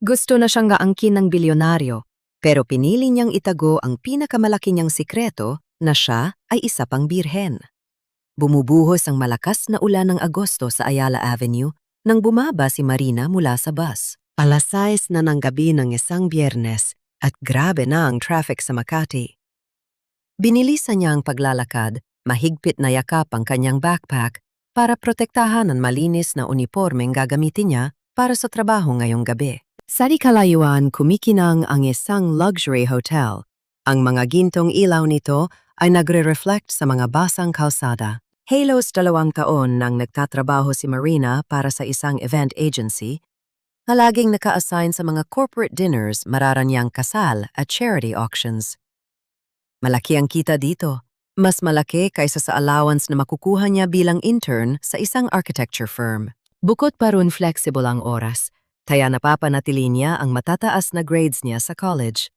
Gusto na siyang gaangkin ng bilyonaryo, pero pinili niyang itago ang pinakamalaki niyang sikreto na siya ay isa pang birhen. Bumubuhos ang malakas na ulan ng Agosto sa Ayala Avenue nang bumaba si Marina mula sa bus. Alas 6 na ng gabi ng isang Biyernes at grabe na ang traffic sa Makati. Binilisan niya ang paglalakad, mahigpit na yakap ang kanyang backpack para protektahan ang malinis na unipormeng gagamitin niya para sa trabaho ngayong gabi. Sa di kalayuan, kumikinang ang isang luxury hotel. Ang mga gintong ilaw nito ay nagre-reflect sa mga basang kalsada. Halos 2 taon nang nagtatrabaho si Marina para sa isang event agency na laging naka-assign sa mga corporate dinners, mararanyang kasal at charity auctions. Malaki ang kita dito. Mas malaki kaysa sa allowance na makukuha niya bilang intern sa isang architecture firm. Bukod pa ron flexible ang oras, kaya napapanatili niya ang matataas na grades niya sa college.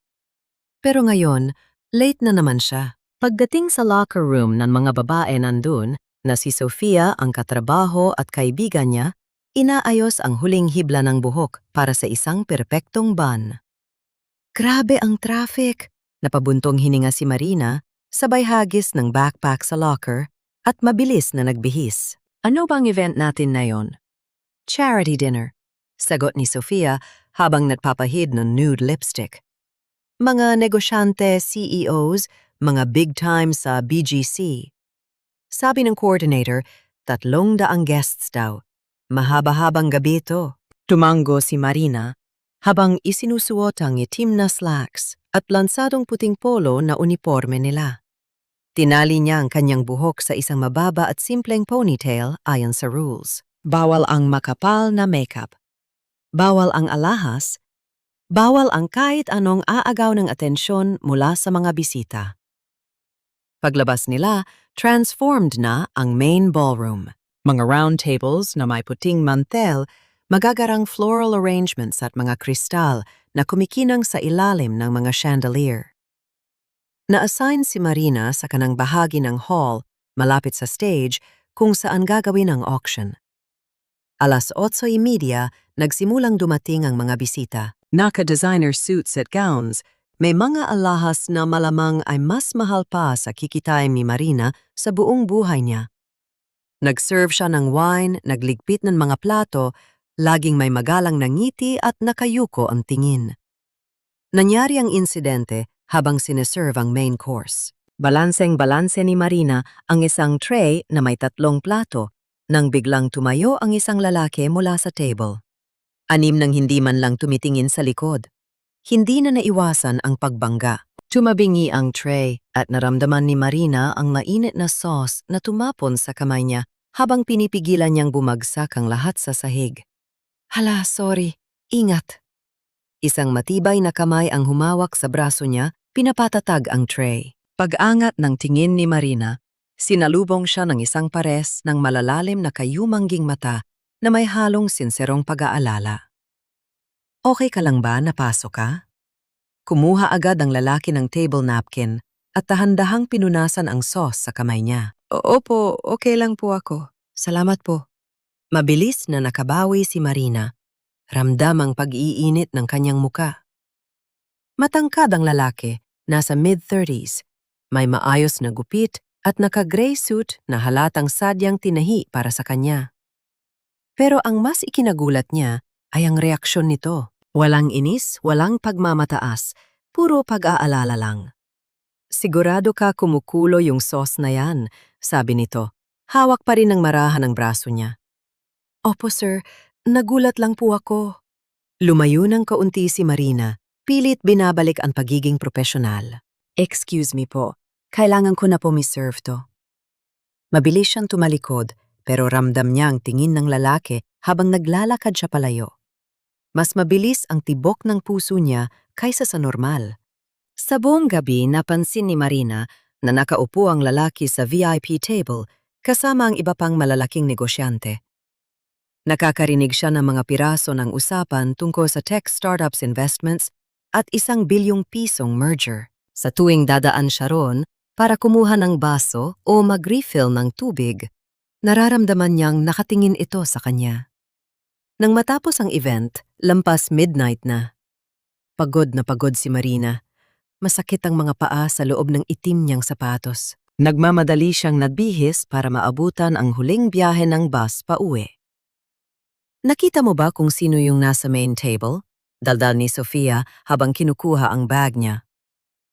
Pero ngayon, late na naman siya. Pagdating sa locker room ng mga babae nandun, na si Sofia ang katrabaho at kaibigan niya, inaayos ang huling hibla ng buhok para sa isang perpektong bun. Grabe ang traffic! Napabuntong hininga si Marina, sabay hagis ng backpack sa locker at mabilis na nagbihis. Ano bang event natin na yon? Charity dinner, sagot ni Sofia habang nagpapahid ng nude lipstick. Mga negosyante, CEOs, mga big time sa BGC. Sabi ng coordinator, 300 guests daw. Mahaba-habang gabi ito. Tumango si Marina habang isinusuot ang itim na slacks at lansadong puting polo na uniforme nila. Tinali niya ang kanyang buhok sa isang mababa at simpleng ponytail ayon sa rules. Bawal ang makapal na makeup. Bawal ang alahas. Bawal ang kahit anong aagaw ng atensyon mula sa mga bisita. Paglabas nila, transformed na ang main ballroom. Mga round tables na may puting mantel, magagarang floral arrangements at mga kristal na kumikinang sa ilalim ng mga chandelier. Na-assign si Marina sa kanang bahagi ng hall, malapit sa stage, kung saan gagawin ang auction. Alas 8:30, nagsimulang dumating ang mga bisita. Naka-designer suits at gowns, may mga alahas na malamang ay mas mahal pa sa kikitain ni Marina sa buong buhay niya. Nag-serve siya ng wine, nagligpit ng mga plato, laging may magalang na ngiti at nakayuko ang tingin. Nangyari ang insidente habang sineserve ang main course. Balanseng-balanse ni Marina ang isang tray na may 3 plato nang biglang tumayo ang isang lalaki mula sa table. Anim nang hindi man lang tumitingin sa likod. Hindi na naiwasan ang pagbangga. Tumabingi ang tray at naramdaman ni Marina ang mainit na sauce na tumapon sa kamay niya habang pinipigilan niyang bumagsak ang lahat sa sahig. Hala, sorry. Ingat. Isang matibay na kamay ang humawak sa braso niya, pinapatatag ang tray. Pag-angat ng tingin ni Marina, sinalubong siya ng isang pares ng malalalim na kayumangging mata na may halong sinserong pag-aalala. Okay ka lang ba, napasok ka? Kumuha agad ang lalaki ng table napkin at dahan-dahang pinunasan ang sauce sa kamay niya. Opo, okay lang po ako. Salamat po. Mabilis na nakabawi si Marina. Ramdam ang pag-iinit ng kanyang muka. Matangkad ang lalaki, nasa mid-30s. May maayos na gupit at naka-gray suit na halatang sadyang tinahi para sa kanya. Pero ang mas ikinagulat niya ay ang reaksyon nito. Walang inis, walang pagmamataas, puro pag-aalala lang. Sigurado ka kumukulo yung sauce na yan, sabi nito. Hawak pa rin ng marahan ang braso niya. Opo sir, nagulat lang po ako. Lumayo ng kaunti si Marina, pilit binabalik ang pagiging profesional. Excuse me po, kailangan ko na po miserve to. Mabilis siyang tumalikod, pero ramdam niya ang tingin ng lalaki habang naglalakad siya palayo. Mas mabilis ang tibok ng puso niya kaysa sa normal. Sa buong gabi, napansin ni Marina na nakaupo ang lalaki sa VIP table kasama ang iba pang malalaking negosyante. Nakakarinig siya ng mga piraso ng usapan tungkol sa tech startups investments at ₱1 bilyong merger. Sa tuwing dadaan siya ron para kumuha ng baso o mag-refill ng tubig, nararamdaman niyang nakatingin ito sa kanya. Nang matapos ang event, lampas midnight na. Pagod na pagod si Marina. Masakit ang mga paa sa loob ng itim niyang sapatos. Nagmamadali siyang nagbihis para maabutan ang huling biyahe ng bus pauwi. Nakita mo ba kung sino yung nasa main table? Daldal ni Sofia habang kinukuha ang bag niya.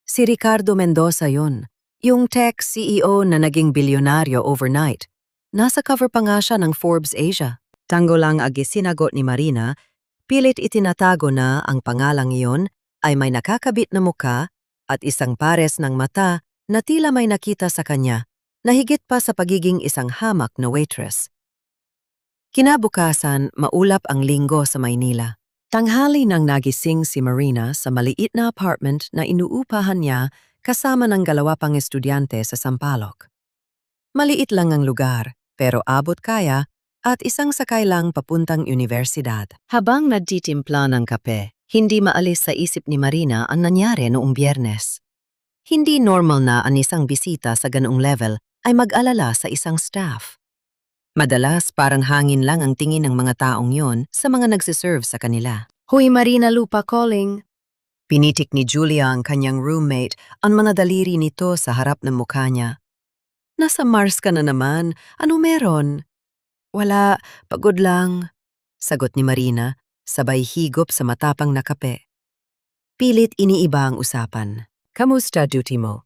Si Ricardo Mendoza yun, yung tech CEO na naging bilyonaryo overnight. Nasa cover pa nga siya ng Forbes Asia. Tango lang agi sinagot ni Marina, pilit itinatago na ang pangalang iyon ay may nakakabit na muka at isang pares ng mata na tila may nakita sa kanya, na higit pa sa pagiging isang hamak na waitress. Kinabukasan, maulap ang linggo sa Maynila. Tanghali nang nagising si Marina sa maliit na apartment na inuupahan niya kasama ng 2 pang estudyante sa Sampaloc. Maliit lang ang lugar, pero abot kaya at isang sakay lang papuntang universidad. Habang nagtitimpla ng kape, hindi maalis sa isip ni Marina ang nangyari noong Biyernes. Hindi normal na ang isang bisita sa ganoong level ay mag-alala sa isang staff. Madalas parang hangin lang ang tingin ng mga taong yon sa mga nagsiserve sa kanila. Huy Marina Lupa calling. Pinitik ni Julia ang kanyang roommate ang mga daliri nito sa harap ng mukha niya. Nasa Mars ka na naman, ano meron? Wala, pagod lang, sagot ni Marina, sabay higop sa matapang na kape. Pilit iniiba ang usapan. Kamusta duty mo?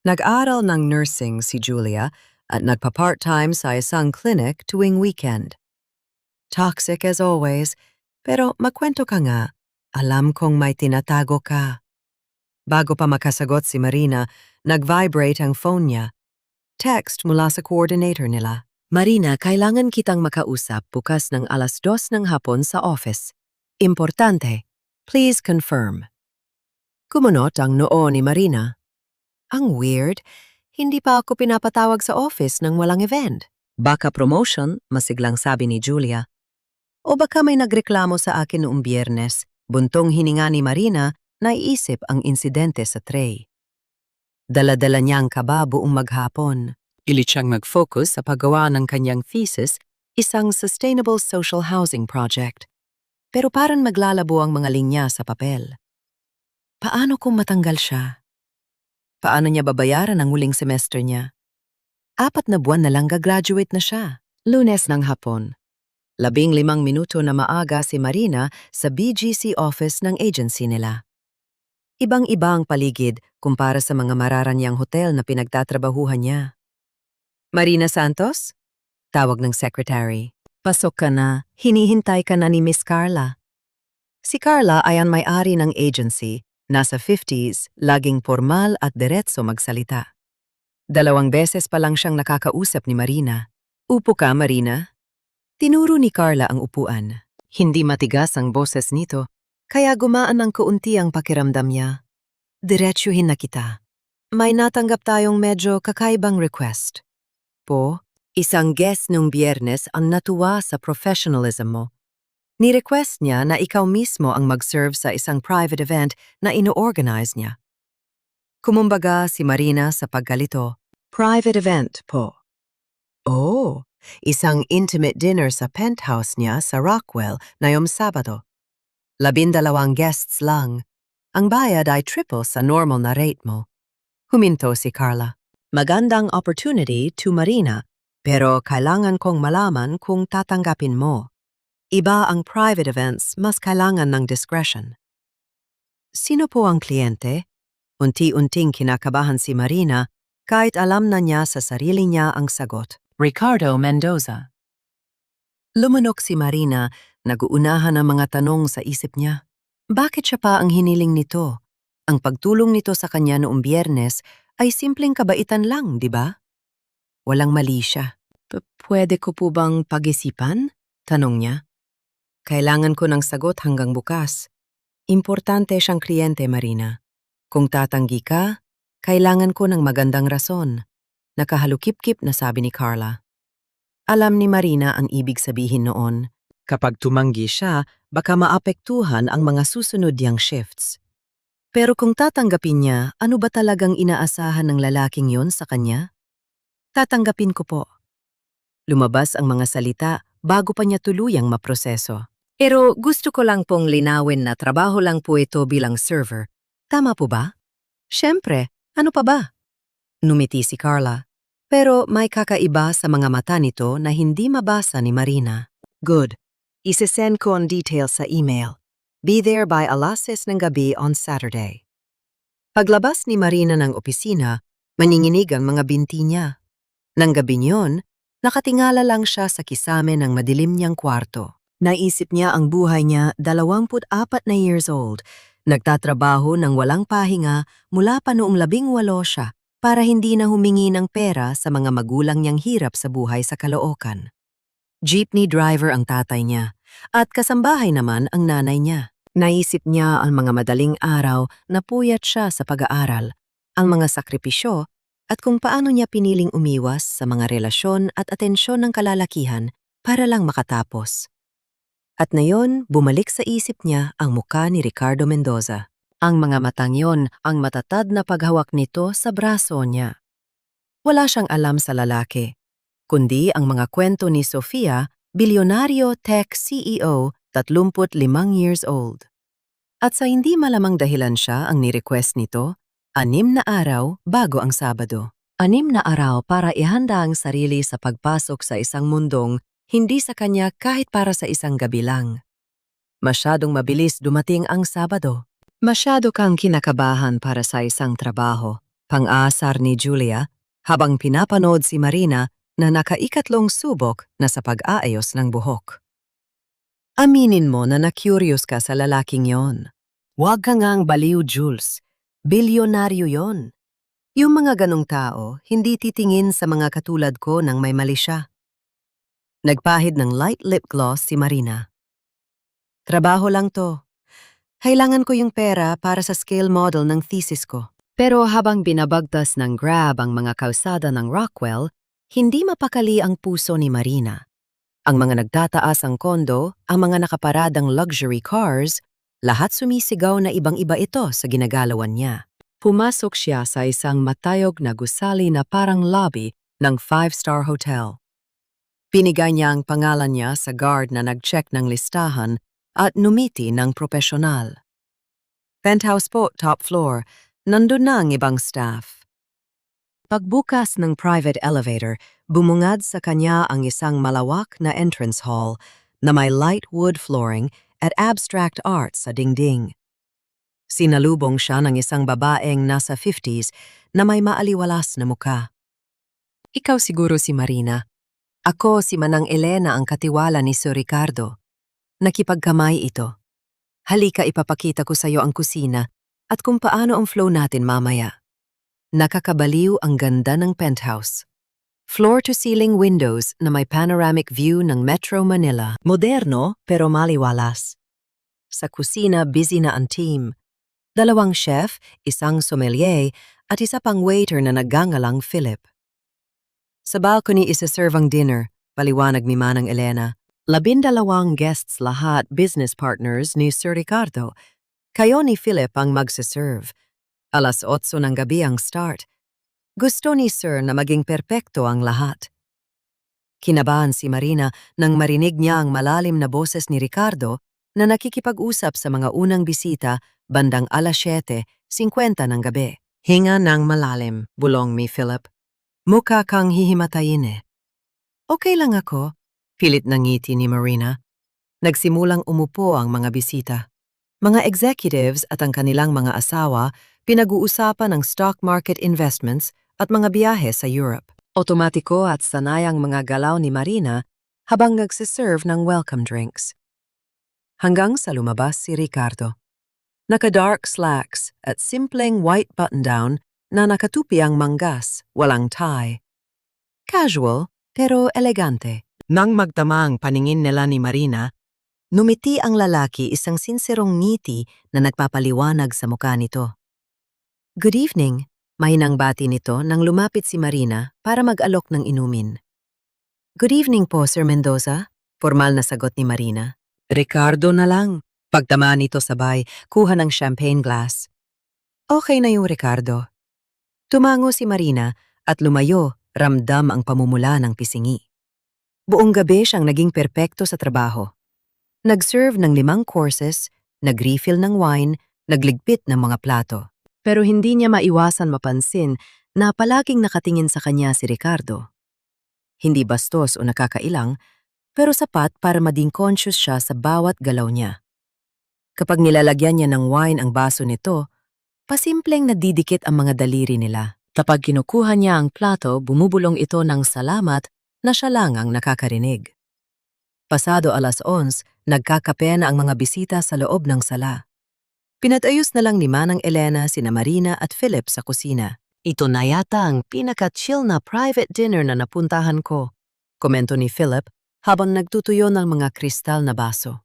Nag-aral ng nursing si Julia at nagpa-part-time sa isang clinic tuwing weekend. Toxic as always, pero magkwento ka nga, alam kong may tinatago ka. Bago pa makasagot si Marina, nag-vibrate ang phone niya. Text mula sa coordinator nila. Marina, kailangan kitang makausap bukas ng 2:00 ng hapon sa office. Importante. Please confirm. Kumunot ang noo ni Marina. Ang weird, hindi pa ako pinapatawag sa office ng walang event. Baka promotion, masiglang sabi ni Julia. O baka may nagreklamo sa akin noong Biyernes, buntong hininga ni Marina, naiisip ang insidente sa tray. Dala-dala niya ang kaba buong maghapon. Pilit siyang mag-focus sa paggawa ng kanyang thesis, isang sustainable social housing project. Pero parang maglalabo ang mga linya sa papel. Paano kung matanggal siya? Paano niya babayaran ang huling semester niya? 4 na buwan na lang gagraduate na siya. Lunes ng hapon. 15 minuto na maaga si Marina sa BGC office ng agency nila. Ibang-iba ang paligid kumpara sa mga mararanyang hotel na pinagtatrabahuhan niya. Marina Santos? Tawag ng secretary. Pasok ka na, hinihintay ka na ni Miss Carla. Si Carla ay ang may-ari ng agency, nasa 50s, laging formal at diretso magsalita. 2 beses pa lang siyang nakakausap ni Marina. Upo ka, Marina. Tinuro ni Carla ang upuan. Hindi matigas ang boses nito, kaya gumaan ng kaunti ang pakiramdam niya. Diretsuhin na kita. May natanggap tayong medyo kakaibang request. Po, isang guest nung Biyernes ang natuwa sa professionalism mo. Ni-request niya na ikaw mismo ang mag-serve sa isang private event na ino-organize niya. Kumumbaga si Marina sa pagkalito. Private event po. Oh, isang intimate dinner sa penthouse niya sa Rockwell ngayong Sabado. 12 guests lang. Ang bayad ay triple sa normal na rate mo. Huminto si Carla. Magandang opportunity to Marina, pero kailangan kong malaman kung tatanggapin mo. Iba ang private events, mas kailangan ng discretion. Sino po ang kliyente? Unti-unting kinakabahan si Marina kahit alam na niya sa sarili niya ang sagot. Ricardo Mendoza. Lumunok si Marina, nag-uunahan ang mga tanong sa isip niya. Bakit siya pa ang hiniling nito? Ang pagtulong nito sa kanya noong Biyernes ay simpleng kabaitan lang, di ba? Walang mali siya. Pwede ko po bang pag-isipan? Tanong niya. Kailangan ko ng sagot hanggang bukas. Importante siyang kliyente, Marina. Kung tatanggi ka, kailangan ko ng magandang rason. Nakahalukip-kip na sabi ni Carla. Alam ni Marina ang ibig sabihin noon. Kapag tumanggi siya, baka maapektuhan ang mga susunod niyang shifts. Pero kung tatanggapin niya, ano ba talagang inaasahan ng lalaking yon sa kanya? Tatanggapin ko po. Lumabas ang mga salita bago pa niya tuluyang maproseso. Pero gusto ko lang pong linawin na trabaho lang po ito bilang server. Tama po ba? Siyempre, ano pa ba? Numiti si Carla. Pero may kakaiba sa mga mata nito na hindi mabasa ni Marina. Good. Isesend ko ang details sa email. Be there by 6:00 ng gabi on Saturday. Paglabas ni Marina ng opisina, maninginig ang mga binti niya. Nang gabi niyon, nakatingala lang siya sa kisame ng madilim niyang kwarto. Naisip niya ang buhay niya 24 na years old, nagtatrabaho ng walang pahinga mula pa noong 18 siya para hindi na humingi ng pera sa mga magulang niyang hirap sa buhay sa Caloocan. Jeepney driver ang tatay niya at kasambahay naman ang nanay niya. Naisip niya ang mga madaling araw na puyat siya sa pag-aaral, ang mga sakripisyo at kung paano niya piniling umiwas sa mga relasyon at atensyon ng kalalakihan para lang makatapos. At ngayon, bumalik sa isip niya ang muka ni Ricardo Mendoza. Ang mga matang yon ang matatad na paghawak nito sa braso niya. Wala siyang alam sa lalaki, kundi ang mga kwento ni Sofia, bilyonaryo tech CEO, 35 years old. At sa hindi malamang dahilan siya ang ni-request nito, 6 na araw bago ang Sabado. 6 na araw para ihanda ang sarili sa pagpasok sa isang mundong hindi sa kanya kahit para sa isang gabi lang. Masyadong mabilis dumating ang Sabado. Masyado kang kinakabahan para sa isang trabaho, pang-aasar ni Julia, habang pinapanood si Marina na nakaikatlong subok na sa pag-aayos ng buhok. Aminin mo na na-curious ka sa lalaking yon. Huwag ka ngang baliw, Jules. Bilyonaryo yon. Yung mga ganong tao, hindi titingin sa mga katulad ko nang may mali siya. Nagpahid ng light lip gloss si Marina. Trabaho lang to. Kailangan ko yung pera para sa scale model ng thesis ko. Pero habang binabagtas ng Grab ang mga kalsada ng Rockwell, hindi mapakali ang puso ni Marina. Ang mga nagtataas ang kondo, ang mga nakaparadang luxury cars, lahat sumisigaw na ibang-iba ito sa ginagalawan niya. Pumasok siya sa isang matayog na gusali na parang lobby ng 5-star hotel. Pinigay niya ang pangalan niya sa guard na nag-check ng listahan at numiti ng propesyonal. Penthouse po, top floor, nandun na ang ibang staff. Pagbukas ng private elevator, bumungad sa kanya ang isang malawak na entrance hall na may light wood flooring at abstract art sa dingding. Sinalubong siya ng isang babaeng nasa 50s na may maaliwalas na muka. Ikaw siguro si Marina. Ako si Manang Elena ang katiwala ni Sir Ricardo. Nakipagkamay ito. Halika ipapakita ko sa iyo ang kusina at kung paano ang flow natin mamaya. Nakakabaliw ang ganda ng penthouse. Floor-to-ceiling windows na may panoramic view ng Metro Manila. Moderno pero maliwalas. Sa kusina, busy na ang team. 2 chef, isang sommelier, at isa pang waiter na naggangalang Philip. Sa balcony isa-serve ang dinner, paliwanag ni Manang Elena. 12 guests lahat business partners ni Sir Ricardo. Kayo ni Philip ang magsaserve. 8:00 ng gabi ang start. Gusto ni Sir na maging perpekto ang lahat. Kinabahan si Marina nang marinig niya ang malalim na boses ni Ricardo na nakikipag-usap sa mga unang bisita bandang 7:50 ng gabi. Hinga ng malalim, bulong ni Philip. Mukha kang hihimatayin eh. Okay lang ako, pilit ng ngiti ni Marina. Nagsimulang umupo ang mga bisita. Mga executives at ang kanilang mga asawa pinag-uusapan ang stock market investments at mga biyahe sa Europe. Otomatiko at sanayang mga galaw ni Marina habang nagsiserve ng welcome drinks. Hanggang sa lumabas si Ricardo. Naka-dark slacks at simpleng white button-down na nakatupi ang manggas, walang tie. Casual pero elegante. Nang magtama ang paningin nila ni Marina, numiti ang lalaki isang sinserong ngiti na nagpapaliwanag sa mukha nito. Good evening, mahinang bati nito nang lumapit si Marina para mag-alok ng inumin. Good evening po, Sir Mendoza, formal na sagot ni Marina. Ricardo na lang. Pagtamaan nito sabay, kuha ng champagne glass. Okay na yung Ricardo. Tumango si Marina at lumayo, ramdam ang pamumula ng pisingi. Buong gabi siyang naging perpekto sa trabaho. Nag-serve ng 5 courses, nag-refill ng wine, nagligpit ng mga plato. Pero hindi niya maiwasan mapansin na palaging nakatingin sa kanya si Ricardo. Hindi bastos o nakakailang, pero sapat para maging conscious siya sa bawat galaw niya. Kapag nilalagyan niya ng wine ang baso nito, pasimpleng nadidikit ang mga daliri nila. Kapag kinukuha niya ang plato, bumubulong ito ng salamat na siya lang ang nakakarinig. Pasado 11:00, nagkakape na ang mga bisita sa loob ng sala. Pinatayos na lang ni Manang Elena sina Marina at Philip sa kusina. Ito na yata ang pinaka-chill na private dinner na napuntahan ko, komento ni Philip habang nagtutuyo ng mga kristal na baso.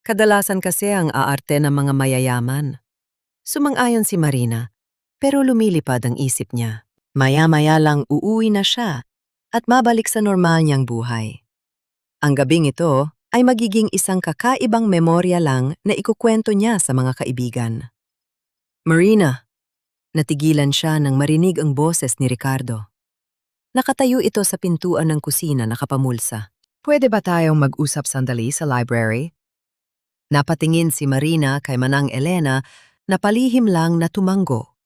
Kadalasan kasi ang aarte ng mga mayayaman. Sumang-ayon si Marina, pero lumilipad ang isip niya. Maya-maya lang uuwi na siya at mabalik sa normal niyang buhay. Ang gabing ito ay magiging isang kakaibang memorya lang na ikukwento niya sa mga kaibigan. Marina, natigilan siya nang marinig ang boses ni Ricardo. Nakatayo ito sa pintuan ng kusina nakapamulsa. Pwede ba tayong mag-usap sandali sa library? Napatingin si Marina kay Manang Elena na palihim lang na tumanggo.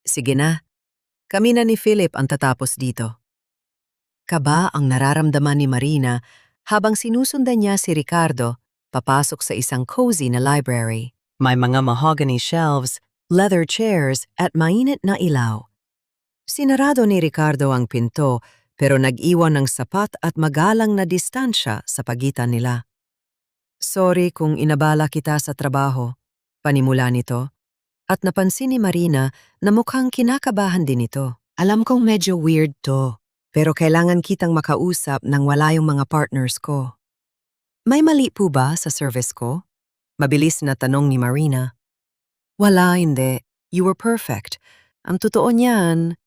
Sige na, kami na ni Philip ang tatapos dito. Kaba ang nararamdaman ni Marina habang sinusundan niya si Ricardo papasok sa isang cozy na library. May mga mahogany shelves, leather chairs at mainit na ilaw. Sinarado ni Ricardo ang pinto pero nag-iwan ng sapat at magalang na distansya sa pagitan nila. Sorry kung inabala kita sa trabaho, panimula nito, at napansin ni Marina na mukhang kinakabahan din ito. Alam kong medyo weird to, pero kailangan kitang makausap nang wala yung mga partners ko. May mali po ba sa service ko? Mabilis na tanong ni Marina. Wala, hindi. You were perfect. Ang totoo niyan,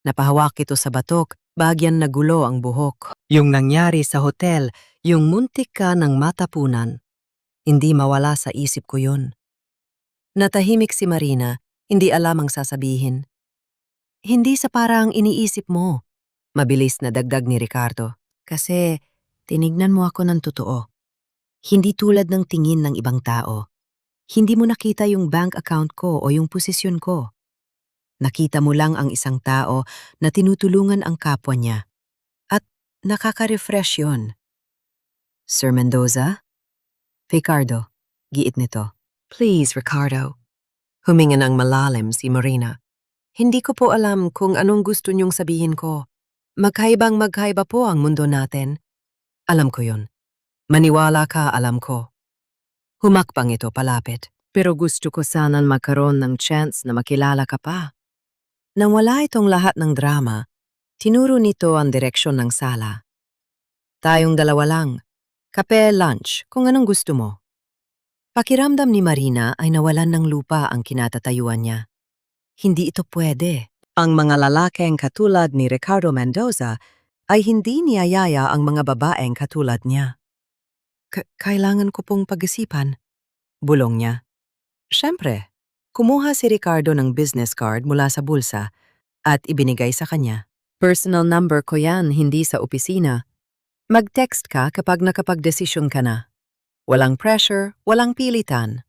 napahawak ito sa batok, bagyan nagulo ang buhok. Yung nangyari sa hotel, yung muntik ka ng matapunan. Hindi mawala sa isip ko yun. Natahimik si Marina, hindi alam ang sasabihin. Hindi sa parang iniisip mo. Mabilis na dagdag ni Ricardo. Kasi tinignan mo ako ng totoo. Hindi tulad ng tingin ng ibang tao. Hindi mo nakita yung bank account ko o yung posisyon ko. Nakita mo lang ang isang tao na tinutulungan ang kapwa niya. At nakaka-refresh yun. Sir Mendoza? Ricardo, giit nito. Please, Ricardo. Huminga ng malalim si Marina. Hindi ko po alam kung anong gusto niyong sabihin ko. Magkaiba po ang mundo natin. Alam ko yun. Maniwala ka, alam ko. Humakbang ito palapit. Pero gusto ko sanang magkaroon ng chance na makilala ka pa. Nang wala itong lahat ng drama, tinuro nito ang direksyon ng sala. Tayong dalawa lang. Kape, lunch, kung anong gusto mo. Pakiramdam ni Marina ay nawalan ng lupa ang kinatatayuan niya. Hindi ito pwede. Ang mga lalaking katulad ni Ricardo Mendoza ay hindi niyayaya ang mga babaeng katulad niya. Kailangan ko pong pag-isipan. Bulong niya. Siyempre, kumuha si Ricardo ng business card mula sa bulsa at ibinigay sa kanya. Personal number ko yan, hindi sa opisina. Mag-text ka kapag nakapagdesisyon ka na. Walang pressure, walang pilitan.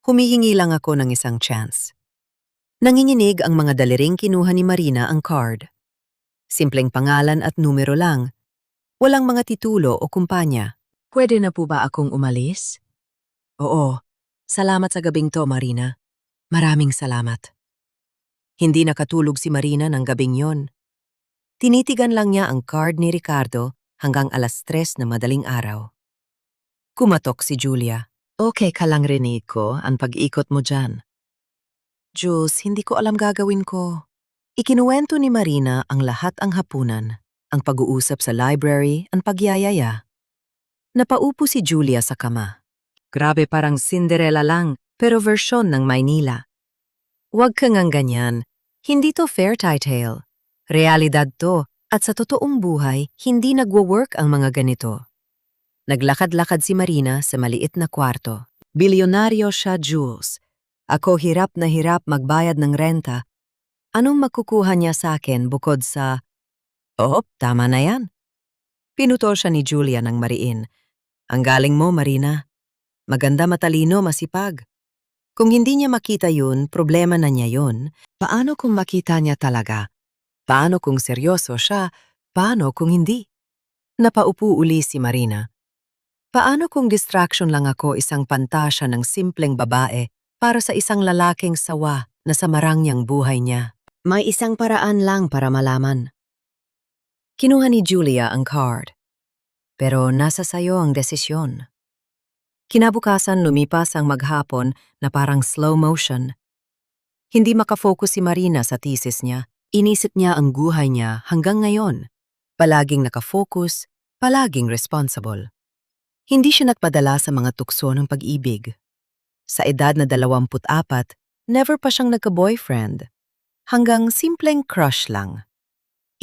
Humihingi lang ako ng isang chance. Nanginginig ang mga daliring kinuha ni Marina ang card. Simpleng pangalan at numero lang. Walang mga titulo o kumpanya. Pwede na po ba akong umalis? Oo. Salamat sa gabing to, Marina. Maraming salamat. Hindi nakatulog si Marina ng gabing yon. Tinitigan lang niya ang card ni Ricardo hanggang 3:00 na madaling araw. Kumatok si Julia. Okay ka lang rinig ko ang pag-ikot mo dyan. Jules, hindi ko alam gagawin ko. Ikinuwento ni Marina ang lahat ang hapunan, ang pag-uusap sa library, ang pagyayaya. Napaupo si Julia sa kama. Grabe parang Cinderella lang, pero versyon ng Maynila. Huwag kang ang ganyan. Hindi to fairy tale. Realidad to, at sa totoong buhay, hindi nagwo-work ang mga ganito. Naglakad-lakad si Marina sa maliit na kwarto. Bilyonaryo siya, Jules. Ako hirap na hirap magbayad ng renta. Anong makukuha niya sa akin bukod sa... Oh, tama na yan. Pinutol siya ni Julia ng mariin. Ang galing mo, Marina. Maganda, matalino, masipag. Kung hindi niya makita yun, problema na niya yun. Paano kung makita niya talaga? Paano kung seryoso siya? Paano kung hindi? Napaupo uli si Marina. Paano kung distraction lang ako, isang pantasya ng simpleng babae para sa isang lalaking sawa na sa marangyang buhay niya? May isang paraan lang para malaman. Kinuha ni Julia ang card. Pero nasa sayo ang desisyon. Kinabukasan lumipas ang maghapon na parang slow motion. Hindi makafocus si Marina sa thesis niya. Inisip niya ang buhay niya hanggang ngayon. Palaging nakafocus, palaging responsible. Hindi siya nagpadala sa mga tukso ng pag-ibig. Sa edad na 24, never pa siyang nagka-boyfriend. Hanggang simpleng crush lang.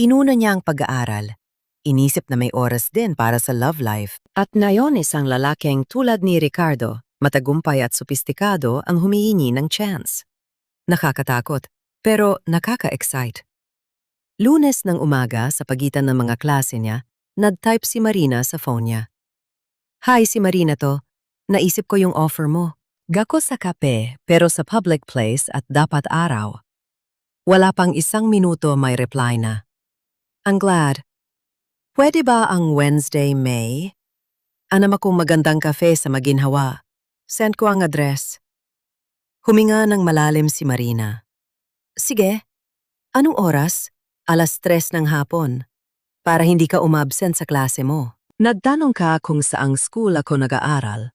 Inuna niya ang pag-aaral. Inisip na may oras din para sa love life. At ngayon isang lalaking tulad ni Ricardo, matagumpay at sopistikado ang humihingi ng chance. Nakakatakot, pero nakaka-excite. Lunes ng umaga sa pagitan ng mga klase niya, nag-type si Marina sa phone niya. Hi, si Marina to. Naisip ko yung offer mo. Gako sa kape, pero sa public place at dapat araw. Wala pang 1 minuto may reply na. Ang glad. Pwede ba ang Wednesday, May? Anam akong magandang kafe sa Maginhawa. Send ko ang address. Huminga ng malalim si Marina. Sige. Anong oras? 3:00 ng hapon. Para hindi ka umabsent sa klase mo. Nagtanong ka kung saang school ako nag-aaral.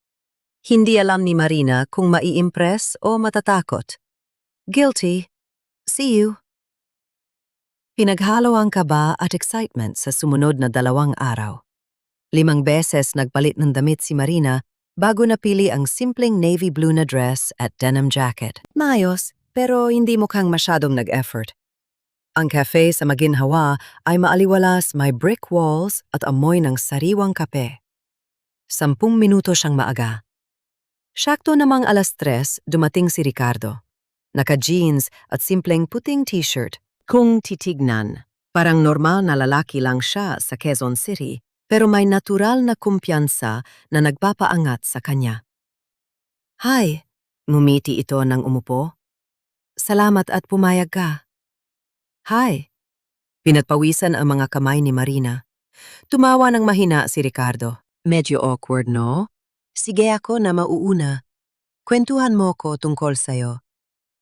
Hindi alam ni Marina kung mai-impress o matatakot. Guilty. See you. Pinaghalo ang kaba at excitement sa sumunod na 2 araw. 5 beses nagpalit ng damit si Marina bago napili ang simpleng navy blue na dress at denim jacket. Maayos, pero hindi mukhang masyadong nag-effort. Ang cafe sa Maginhawa ay maaliwalas, may brick walls at amoy ng sariwang kape. 10 minuto siyang maaga. Sakto namang 3:00 dumating si Ricardo. Naka-jeans at simpleng puting t-shirt. Kung titignan, parang normal na lalaki lang siya sa Quezon City, pero may natural na kumpiyansa na nagpapaangat sa kanya. Hi, ngumiti ito nang umupo. Salamat at pumayag ka. Hi. Pinatpawisan ang mga kamay ni Marina. Tumawa ng mahina si Ricardo. Medyo awkward, no? Sige, ako na mauuna. Kwentuhan mo ko tungkol sa'yo.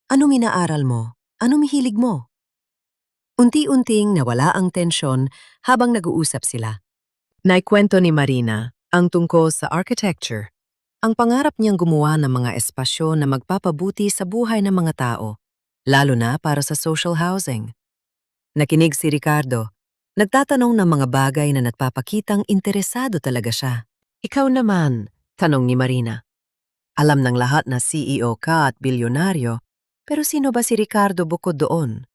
Anong inaaral mo? Anong hilig mo? Unti-unting nawala ang tensyon habang nag-uusap sila. Naikwento ni Marina ang tungkol sa architecture. Ang pangarap niyang gumawa ng mga espasyo na magpapabuti sa buhay ng mga tao, lalo na para sa social housing. Nakinig si Ricardo. Nagtatanong ng mga bagay na nagpapakitang interesado talaga siya. Ikaw naman, tanong ni Marina. Alam ng lahat na CEO ka at bilyonaryo, pero sino ba si Ricardo bukod doon?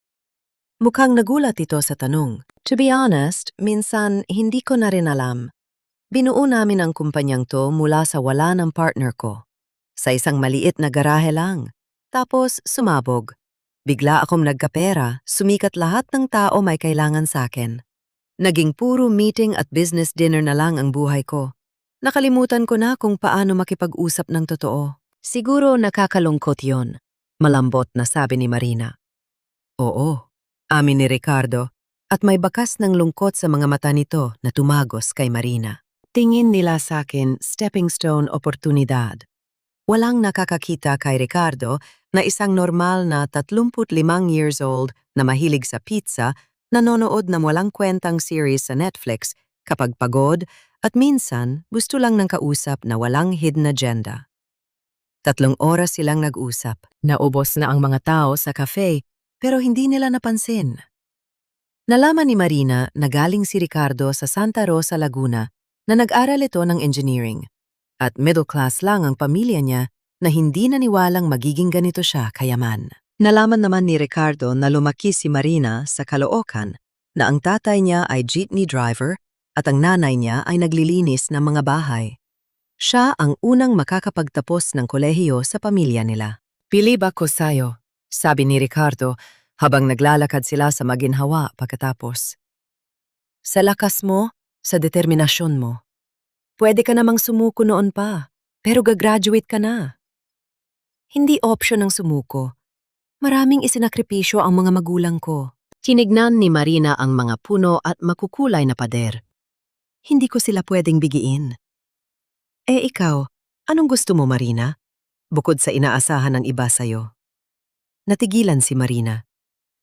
Mukhang nagulat ito sa tanong. To be honest, minsan hindi ko na rin alam. Binuo namin ang kumpanyang to mula sa wala ng partner ko. Sa isang maliit na garahe lang. Tapos sumabog. Bigla akong nagkapera, sumikat lahat ng tao may kailangan sa akin. Naging puro meeting at business dinner na lang ang buhay ko. Nakalimutan ko na kung paano makipag-usap ng totoo. Siguro nakakalungkot yon. Malambot na sabi ni Marina. Oo. Amin ni Ricardo, at may bakas ng lungkot sa mga mata nito na tumagos kay Marina. Tingin nila sa akin, stepping stone oportunidad. Walang nakakakita kay Ricardo na isang normal na 35 years old na mahilig sa pizza, nanonood ng walang kwentang series sa Netflix kapag pagod at minsan gusto lang ng kausap na walang hidden agenda. 3 oras silang nag-usap. Naubos na ang mga tao sa cafe. Pero hindi nila napansin. Nalaman ni Marina na galing si Ricardo sa Santa Rosa, Laguna na nag-aral ito ng engineering at middle class lang ang pamilya niya na hindi naniwalang magiging ganito siya kayaman. Nalaman naman ni Ricardo na lumaki si Marina sa Caloocan na ang tatay niya ay jeepney driver at ang nanay niya ay naglilinis ng mga bahay. Siya ang unang makakapagtapos ng kolehiyo sa pamilya nila. Bilib ako sa'yo, sabi ni Ricardo habang naglalakad sila sa Maginhawa pagkatapos. Sa lakas mo, sa determinasyon mo. Pwede ka namang sumuko noon pa, pero gagraduate ka na. Hindi option ang sumuko. Maraming isinakripisyo ang mga magulang ko. Tinignan ni Marina ang mga puno at makukulay na pader. Hindi ko sila pwedeng bigiin. Ikaw, anong gusto mo, Marina? Bukod sa inaasahan ng iba sa'yo. Natigilan si Marina.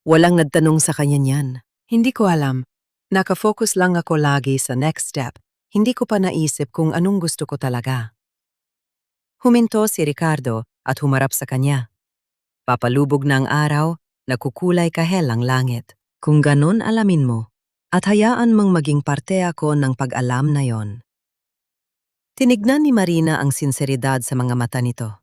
Walang nagtanong sa kanya niyan. Hindi ko alam. Nakafocus lang ako lagi sa next step. Hindi ko pa naisip kung anong gusto ko talaga. Huminto si Ricardo at humarap sa kanya. Papalubog na ang araw, nagkukulay kahel ang langit. Kung ganon alamin mo, at hayaan mang maging parte ako ng pag-alam na yon. Tinignan ni Marina ang sinseridad sa mga mata nito.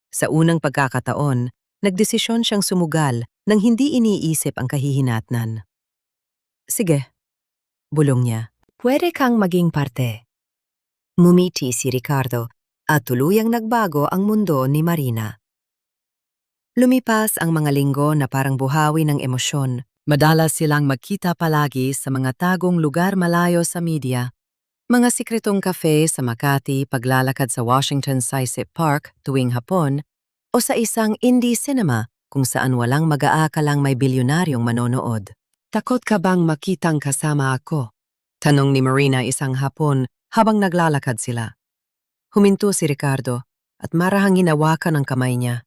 Sa unang pagkakataon, nagdesisyon siyang sumugal nang hindi iniisip ang kahihinatnan. Sige, bulong niya. Pwede kang maging parte. Mumiti si Ricardo at tuluyang nagbago ang mundo ni Marina. Lumipas ang mga linggo na parang buhawi ng emosyon. Madalas silang magkita palagi sa mga tagong lugar malayo sa media. Mga sikretong kafe sa Makati, paglalakad sa Washington Sisip Park tuwing hapon, o sa isang indie cinema kung saan walang mag-aakalang may bilyonaryong manonood. Takot ka bang makitang kasama ako? Tanong ni Marina isang hapon habang naglalakad sila. Huminto si Ricardo at marahang hinawakan ang kamay niya.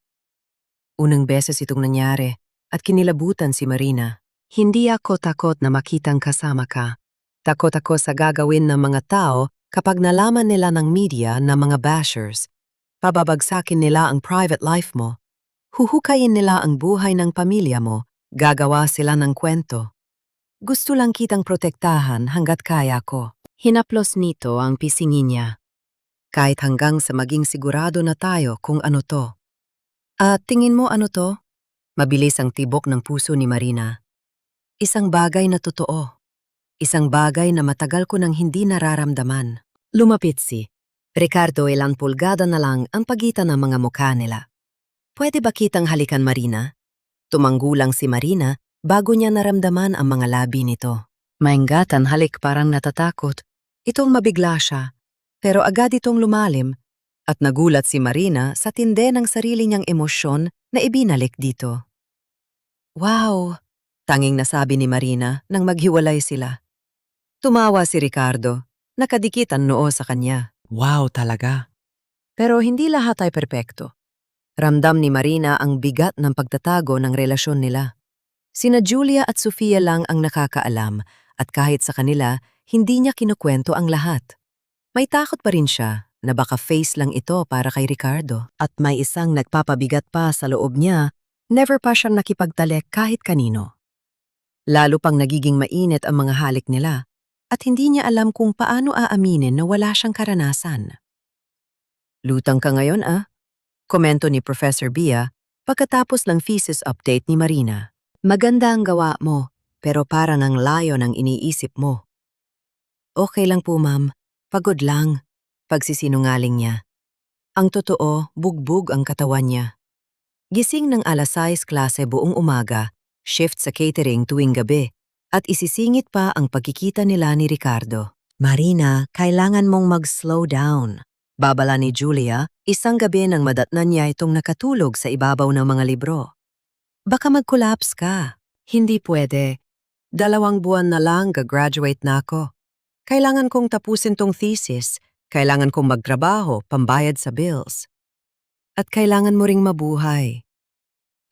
Unang beses itong nangyari at kinilabutan si Marina. Hindi ako takot na makitang kasama ka. Takot ako sa gagawin ng mga tao kapag nalaman nila ng media na mga bashers. Pababagsakin nila ang private life mo. Huhukayin nila ang buhay ng pamilya mo. Gagawa sila ng kwento. Gusto lang kitang protektahan hanggat kaya ko. Hinaplos nito ang pisingin niya. Kahit hanggang sa maging sigurado na tayo kung ano to. At tingin mo ano to? Mabilis ang tibok ng puso ni Marina. Isang bagay na totoo. Isang bagay na matagal ko nang hindi nararamdaman. Lumapit si Ricardo, ilang pulgada na lang ang pagitan ng mga mukha nila. Pwede ba kitang halikan, Marina? Tumanggulang si Marina bago niya naramdaman ang mga labi nito. Maingatan halik parang natatakot. Itong mabigla siya, pero agad itong lumalim. At nagulat si Marina sa tindi ng sarili niyang emosyon na ibinalik dito. Wow! Tanging nasabi ni Marina nang maghiwalay sila. Tumawa si Ricardo, nakadikit ang noo sa kanya. Wow talaga! Pero hindi lahat ay perpekto. Ramdam ni Marina ang bigat ng pagtatago ng relasyon nila. Sina Julia at Sofia lang ang nakakaalam at kahit sa kanila, hindi niya kinukwento ang lahat. May takot pa rin siya na baka face lang ito para kay Ricardo. At may isang nagpapabigat pa sa loob niya, never pa siyang nakipagtalik kahit kanino. Lalo pang nagiging mainit ang mga halik nila at hindi niya alam kung paano aaminin na wala siyang karanasan. Lutang ka ngayon Komento ni Professor Bia pagkatapos ng thesis update ni Marina. Maganda ang gawa mo, pero parang ang layo ng iniisip mo. Okay lang po, ma'am. Pagod lang. Pagsisinungaling niya. Ang totoo, bugbog ang katawan niya. Gising ng 6:00 klase buong umaga, shift sa catering tuwing gabi, at isisingit pa ang pagkikita nila ni Ricardo. Marina, kailangan mong mag-slow down. Babala ni Julia, isang gabi nang madatnan niya itong nakatulog sa ibabaw ng mga libro. Baka mag-collapse ka. Hindi pwede. 2 buwan na lang gagraduate na ako. Kailangan kong tapusin tong thesis. Kailangan kong magtrabaho, pambayad sa bills. At kailangan mo ring mabuhay.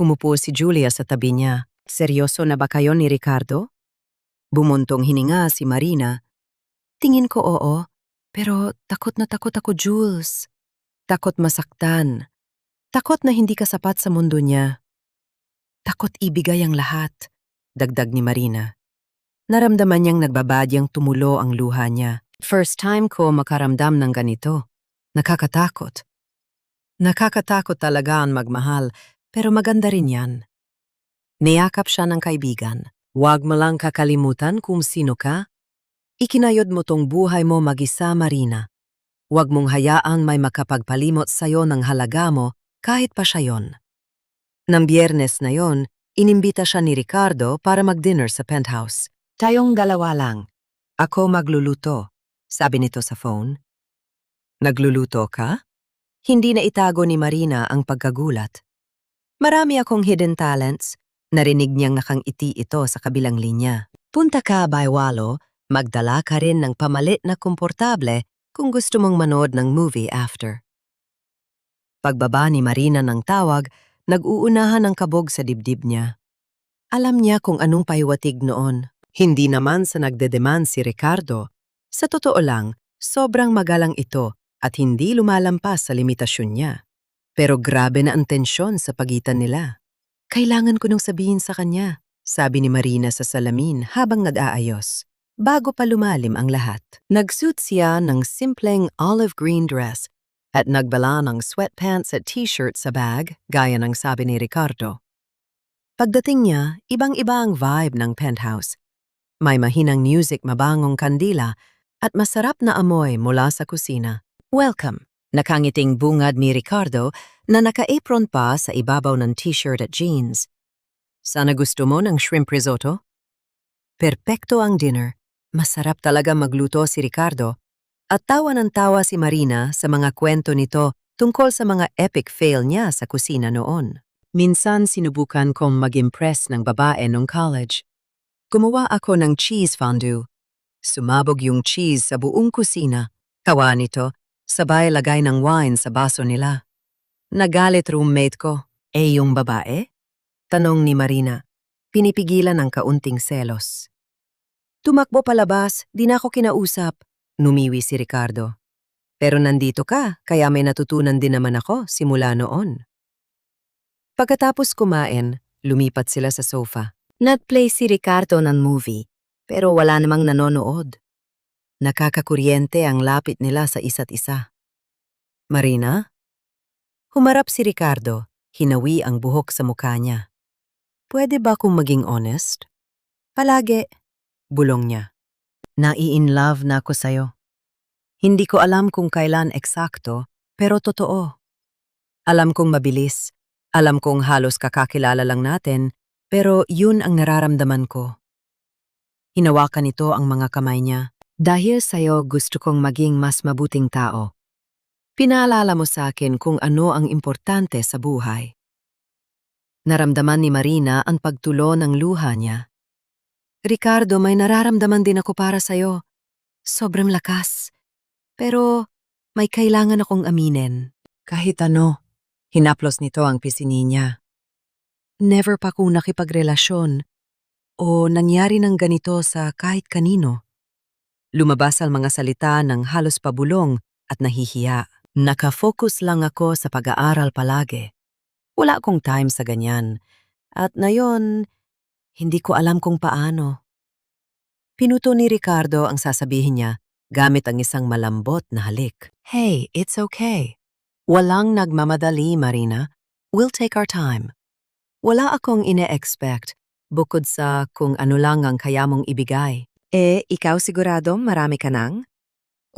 Umupo si Julia sa tabi niya. Seryoso na ba kayo ni Ricardo? Bumuntong hininga si Marina. Tingin ko oo, pero takot na takot ako, Jules. Takot masaktan. Takot na hindi ka sapat sa mundo niya. Takot ibigay ang lahat, dagdag ni Marina. Naramdaman niyang nagbabadyang tumulo ang luha niya. First time ko makaramdam ng ganito. Nakakatakot. Nakakatakot talaga ang magmahal, pero maganda rin yan. Niyakap siya ng kaibigan. Huwag mo lang kakalimutan kung sino ka. Ikinayod mo tong buhay mo mag-isa, Marina. Huwag mong hayaang may makapagpalimot sa'yo ng halaga mo kahit pa siya yon. Nang Biyernes na yon, inimbita siya ni Ricardo para mag-dinner sa penthouse. Tayong dalawa lang. Ako magluluto, sabi nito sa phone. Nagluluto ka? Hindi na itago ni Marina ang pagkagulat. Marami akong hidden talents. Narinig niyang nakangiti ito sa kabilang linya. Punta ka, Baywalo, magdala ka rin ng pamalit na komportable kung gusto mong manood ng movie after. Pagbaba ni Marina ng tawag, nag-uunahan ang kabog sa dibdib niya. Alam niya kung anong pahiwatig noon. Hindi naman sa nagdedemand si Ricardo. Sa totoo lang, sobrang magalang ito at hindi lumalampas sa limitasyon niya. Pero grabe na ang tensyon sa pagitan nila. Kailangan ko nung sabihin sa kanya, sabi ni Marina sa salamin habang nag-aayos. Bago pa lumalim ang lahat, nagsuit siya ng simpleng olive green dress at nagbala ng sweatpants at t-shirt sa bag gaya ng sabi ni Ricardo. Pagdating niya, ibang-iba ang vibe ng penthouse. May mahinang music, mabangong kandila at masarap na amoy mula sa kusina. Welcome! Nakangiting bungad ni Ricardo na naka-apron pa sa ibabaw ng t-shirt at jeans. Sana gusto mo ng shrimp risotto? Perpekto ang dinner. Masarap talaga magluto si Ricardo. At tawa ng tawa si Marina sa mga kwento nito tungkol sa mga epic fail niya sa kusina noon. Minsan sinubukan kong mag-impress ng babae nung college. Gumawa ako ng cheese fondue. Sumabog yung cheese sa buong kusina. Tawa nito. Sabay lagay ng wine sa baso nila. Nagalit roommate ko. Yung babae? Tanong ni Marina. Pinipigilan ang kaunting selos. Tumakbo palabas, di na ako kinausap. Numiwi si Ricardo. Pero nandito ka, kaya may natutunan din naman ako simula noon. Pagkatapos kumain, lumipat sila sa sofa. Nag-play si Ricardo ng movie, pero wala namang nanonood. Nakakakuryente ang lapit nila sa isa't isa. Marina? Humarap si Ricardo, hinawi ang buhok sa mukha niya. Pwede ba kung maging honest? Palagi, bulong niya. Nai-in-love na ako sa'yo. Hindi ko alam kung kailan eksakto, pero totoo. Alam kong mabilis, alam kong halos kakakilala lang natin, pero yun ang nararamdaman ko. Hinawakan nito ang mga kamay niya. Dahil sa'yo gusto kong maging mas mabuting tao. Pinaalala mo sa akin kung ano ang importante sa buhay. Naramdaman ni Marina ang pagtulo ng luha niya. Ricardo, may nararamdaman din ako para sa'yo. Sobrang lakas. Pero may kailangan akong aminin. Kahit ano, hinaplos nito ang pisini niya. Never pa kong nakipagrelasyon o nangyari ng ganito sa kahit kanino. Lumabas ang mga salita ng halos pabulong at nahihiya. Nakafocus lang ako sa pag-aaral palagi. Wala akong time sa ganyan. At ngayon, hindi ko alam kung paano. Pinuto ni Ricardo ang sasabihin niya gamit ang isang malambot na halik. Hey, it's okay. Walang nagmamadali, Marina. We'll take our time. Wala akong ine-expect bukod sa kung ano lang ang kaya mong ibigay. Ikaw sigurado marami ka nang?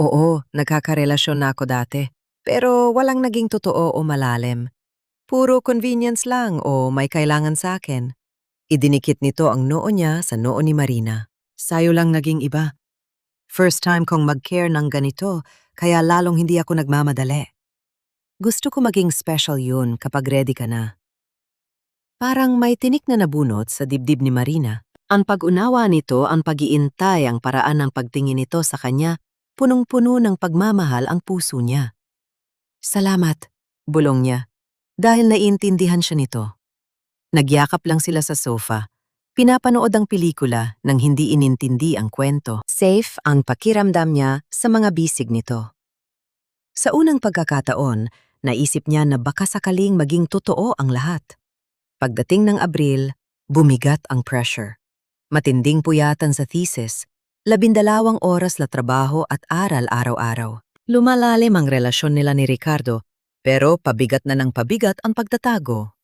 Oo, nagkakarelasyon na ako dati. Pero walang naging totoo o malalim. Puro convenience lang o may kailangan sa akin. Idinikit nito ang noo niya sa noo ni Marina. Sayo lang naging iba. First time kong mag-care ng ganito, kaya lalong hindi ako nagmamadali. Gusto ko maging special yun kapag ready ka na. Parang may tinik na nabunot sa dibdib ni Marina. Ang pag-unawa nito, ang pag-iintay, ang paraan ng pagtingin nito sa kanya, punong-puno ng pagmamahal ang puso niya. Salamat, bulong niya, dahil naiintindihan siya nito. Nagyakap lang sila sa sofa. Pinapanood ang pelikula nang hindi inintindi ang kwento. Safe ang pakiramdam niya sa mga bisig nito. Sa unang pagkakataon, naisip niya na baka sakaling maging totoo ang lahat. Pagdating ng Abril, bumigat ang pressure. Matinding puyatan sa thesis, 12 oras na trabaho at aral araw-araw. Lumalalim ang relasyon nila ni Ricardo, pero pabigat na ng pabigat ang pagtatago.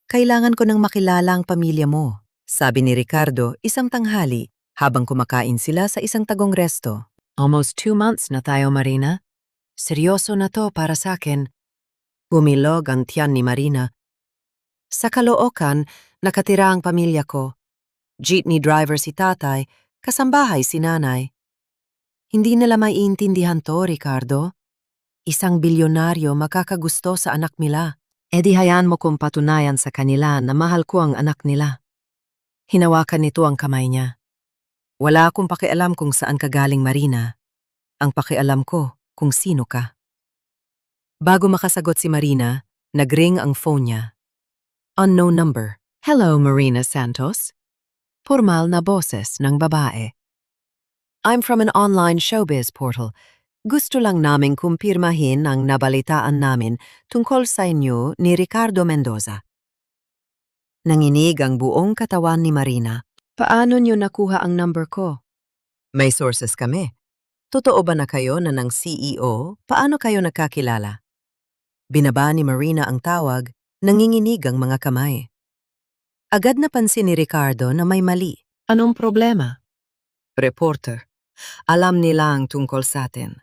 Kailangan ko nang makilala ang pamilya mo, sabi ni Ricardo isang tanghali habang kumakain sila sa isang tagong resto. Almost 2 months na tayo, Marina. Seryoso na to para sa akin. Bumilog ang tiyan ni Marina. Sa Caloocan, nakatira ang pamilya ko. Jeepney driver si tatay, kasambahay si nanay. Hindi nila maiintindihan to, Ricardo. Isang bilyonaryo makakagusto sa anak nila. E di hayaan mo kong patunayan sa kanila na mahal ko ang anak nila. Hinawakan nito ang kamay niya. Wala akong pakialam kung saan ka galing, Marina. Ang pakialam ko kung sino ka. Bago makasagot si Marina, nagring ang phone niya. Unknown number. Hello, Marina Santos. Formal na boses ng babae. I'm from an online showbiz portal. Gusto lang naming kumpirmahin ang nabalitaan namin tungkol sa inyo ni Ricardo Mendoza. Nanginig ang buong katawan ni Marina. Paano niyo nakuha ang number ko? May sources kami. Totoo ba na kayo na ng CEO? Paano kayo nakakilala? Binaba ni Marina ang tawag, nanginginig ang mga kamay. Agad napansin ni Ricardo na may mali. Anong problema? Reporter, alam nila ang tungkol sa atin.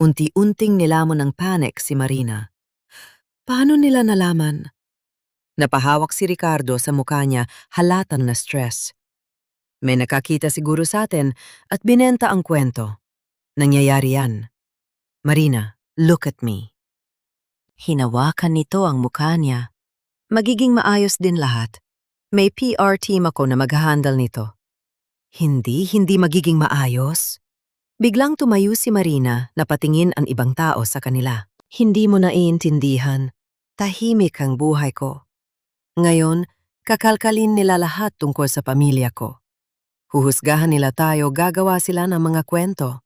Unti-unting nilamon ng panic si Marina. Paano nila nalaman? Napahawak si Ricardo sa mukha niya, halatang na stress. May nakakita siguro sa atin at binenta ang kwento. Nangyayari yan. Marina, look at me. Hinawakan nito ang mukha niya. Magiging maayos din lahat. May PR team ako na mag-handle nito. Hindi magiging maayos. Biglang tumayo si Marina na patingin ang ibang tao sa kanila. Hindi mo naiintindihan. Tahimik ang buhay ko. Ngayon, kakalkalin nila lahat tungkol sa pamilya ko. Huhusgahan nila tayo, gagawa sila ng mga kwento.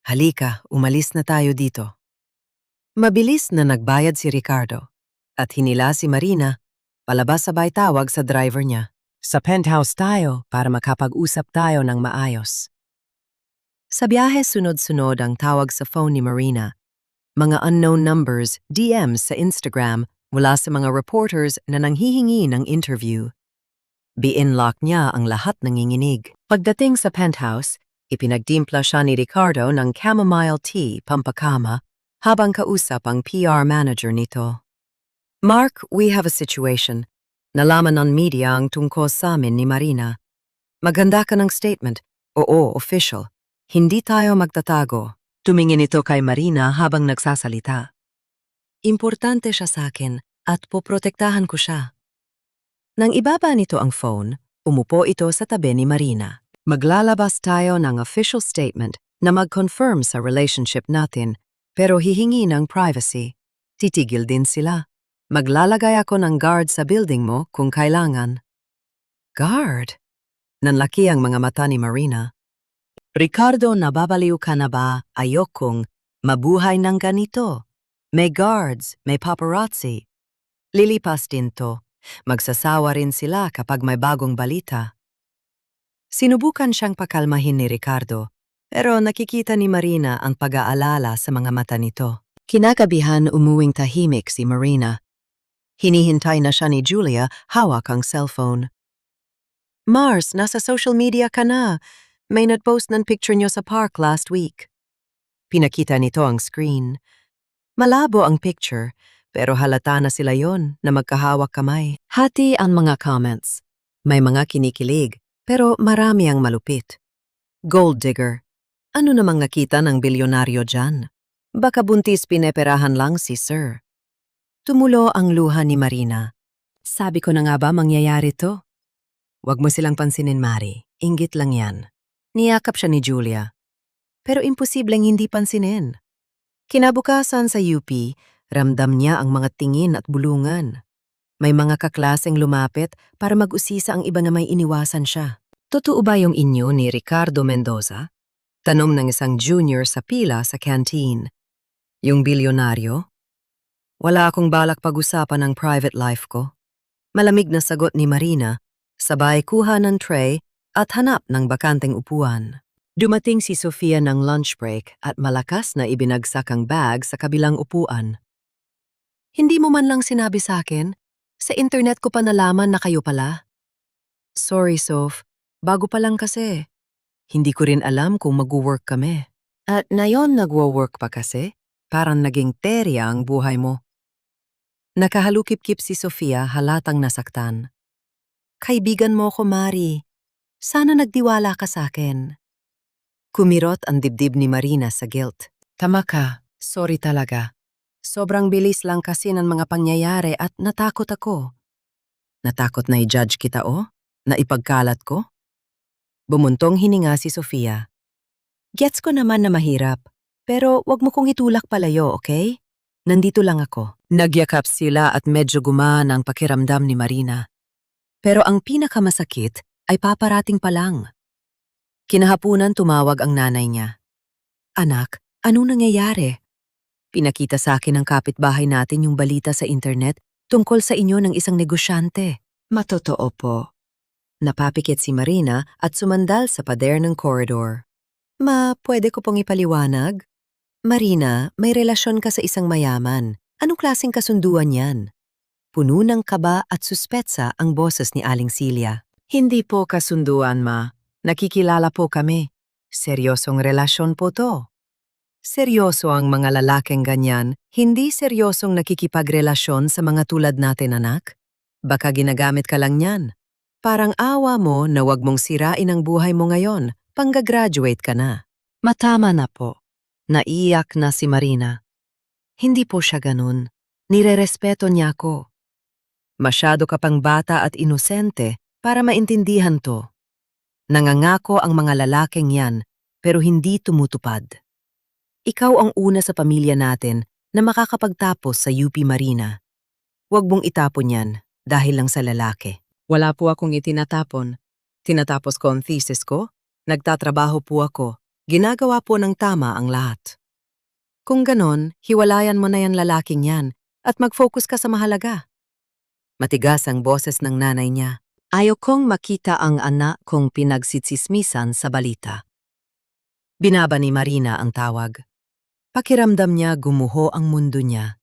Halika, umalis na tayo dito. Mabilis na nagbayad si Ricardo at hinila si Marina, palabas sabay tawag sa driver niya. Sa penthouse tayo para makapag-usap tayo ng maayos. Sa biyahe sunod-sunod ang tawag sa phone ni Marina. Mga unknown numbers, DMs sa Instagram mula sa mga reporters na nanghihingi ng interview. Binlock niya ang lahat ng nginginig. Pagdating sa penthouse, ipinagtimpla siya ni Ricardo ng chamomile tea pampakama habang kausap ang PR manager nito. Mark, we have a situation. Nalaman ng media ang tungkol sa amin ni Marina. Maganda ka ng statement. Oo, official. Hindi tayo magtatago. Tumingin ito kay Marina habang nagsasalita. Importante siya sa akin at poprotektahan ko siya. Nang ibaba nito ang phone, umupo ito sa tabi ni Marina. Maglalabas tayo ng official statement na mag-confirm sa relationship natin, pero hihingi ng privacy. Titigil din sila. Maglalagay ako ng guard sa building mo kung kailangan. Guard? Nanlaki ang mga mata ni Marina. Ricardo, nababaliw ka na ba? Ayokong mabuhay ng ganito. May guards, may paparazzi. Lilipas din to. Magsasawa rin sila kapag may bagong balita. Sinubukan siyang pakalmahin ni Ricardo, pero nakikita ni Marina ang pag-aalala sa mga mata nito. Kinagabihan umuwing tahimik si Marina. Hinihintay na siya ni Julia, hawak ang cellphone. Mars, nasa social media ka na. May nag-post ng picture niyo sa park last week. Pinakita nito ang screen. Malabo ang picture, pero halata na sila yon na magkahawak kamay. Hati ang mga comments. May mga kinikilig, pero marami ang malupit. Gold digger. Ano namang nakita ng bilyonaryo dyan? Baka buntis pineperahan lang si Sir. Tumulo ang luha ni Marina. Sabi ko na nga ba mangyayari to? Huwag mo silang pansinin, Mari. Inggit lang yan. Niyakap siya ni Julia. Pero imposibleng hindi pansinin. Kinabukasan sa UP, ramdam niya ang mga tingin at bulungan. May mga kaklaseng lumapit para mag-usisa ang iba na may iniwasan siya. Totoo ba yung inyo ni Ricardo Mendoza? Tanom ng isang junior sa pila sa canteen. Yung bilyonaryo? Wala akong balak pag-usapan ang private life ko. Malamig na sagot ni Marina, sabay kuha ng tray at hanap ng bakanteng upuan. Dumating si Sofia ng lunch break at malakas na ibinagsak ang bag sa kabilang upuan. Hindi mo man lang sinabi sa akin? Sa internet ko pa nalaman na kayo pala. Sorry, Sof. Bago pa lang kasi. Hindi ko rin alam kung mag-work kami. At ngayon nagwo-work pa kasi? Parang naging terya ang buhay mo. Nakahalukip-kip si Sofia halatang nasaktan. Kaibigan mo ko, Mari. Sana nagtiwala ka sa akin. Kumirot ang dibdib ni Marina sa guilt. Tama ka, sorry talaga. Sobrang bilis lang kasi ng mga pangyayari at natakot ako. Natakot na i-judge kita Na ipagkalat ko? Bumuntong hininga si Sofia. Gets ko naman na mahirap, pero wag mo kong itulak palayo, okay? Nandito lang ako. Nagyakap sila at medyo gumana ang pakiramdam ni Marina. Pero ang pinakamasakit ay paparating pa lang. Kinahapunan tumawag ang nanay niya. Anak, anong nangyayari? Pinakita sa akin ng kapitbahay natin yung balita sa internet tungkol sa inyo ng isang negosyante. Matotoo po. Napapikit si Marina at sumandal sa pader ng corridor. Pwede ko pong ipaliwanag? Marina, may relasyon ka sa isang mayaman. Anong klaseng kasunduan yan? Puno ng kaba at suspetsa ang boses ni Aling Celia. Hindi po kasunduan, ma. Nakikilala po kami. Seryosong relasyon po to. Seryoso ang mga lalaking ganyan, hindi seryosong nakikipagrelasyon sa mga tulad natin, anak. Baka ginagamit ka lang yan. Parang awa mo na wag mong sirain ang buhay mo ngayon, panggagraduate ka na. Matama na po. Naiyak na si Marina. Hindi po siya ganun. Nirerespeto niya ako. Masyado ka pang bata at inosente para maintindihan to. Nangangako ang mga lalaking yan, pero hindi tumutupad. Ikaw ang una sa pamilya natin na makakapagtapos sa UP Marina. Huwag mong itapon yan dahil lang sa lalaki. Wala po akong itinatapon. Tinatapos ko ang thesis ko, nagtatrabaho po ako, ginagawa po ng tama ang lahat. Kung ganon, hiwalayan mo na yan lalaking yan at mag-focus ka sa mahalaga. Matigas ang boses ng nanay niya. Ayaw kong makita ang anak kong pinagsitsismisan sa balita. Binaba ni Marina ang tawag. Pakiramdam niya gumuho ang mundo niya.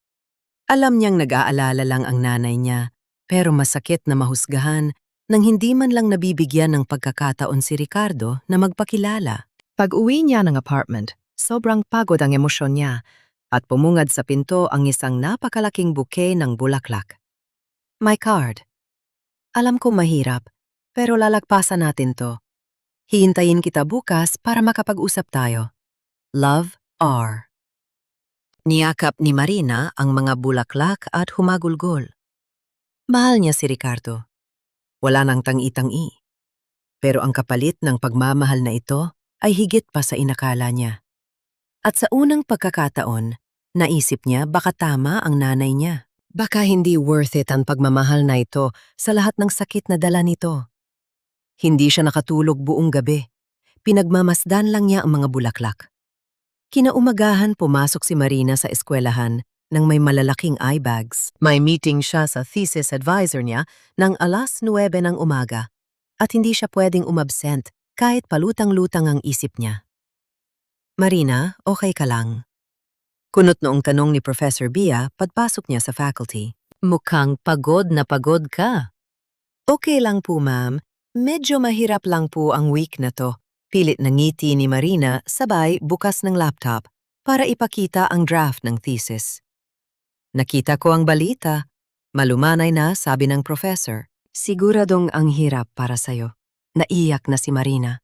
Alam niyang nag-aalala lang ang nanay niya, pero masakit na mahusgahan nang hindi man lang nabibigyan ng pagkakataon si Ricardo na magpakilala. Pag-uwi niya ng apartment, sobrang pagod ang emosyon niya at pumungad sa pinto ang isang napakalaking bouquet ng bulaklak. My card. Alam ko mahirap, pero lalagpasan natin to. Hihintayin kita bukas para makapag-usap tayo. Love, R. Niyakap ni Marina ang mga bulaklak at humagulgol. Mahal niya si Ricardo. Wala nang tangi-tangi. Pero ang kapalit ng pagmamahal na ito ay higit pa sa inakala niya. At sa unang pagkakataon, naisip niya baka tama ang nanay niya. Baka hindi worth it ang pagmamahal na ito sa lahat ng sakit na dala nito. Hindi siya nakatulog buong gabi. Pinagmamasdan lang niya ang mga bulaklak. Kinaumagahan pumasok si Marina sa eskwelahan nang may malalaking eye bags. May meeting siya sa thesis advisor niya ng 9:00 ng umaga at hindi siya pwedeng umabsent kahit palutang-lutang ang isip niya. Marina, okay ka lang? Kunot noong tanong ni Professor Bia pagpasok niya sa faculty. Mukhang pagod na pagod ka. Okay lang po, ma'am. Medyo mahirap lang po ang week na to. Pilit na ngiti ni Marina sabay bukas ng laptop para ipakita ang draft ng thesis. Nakita ko ang balita. Malumanay na, sabi ng professor. Siguradong ang hirap para sa'yo. Naiyak na si Marina.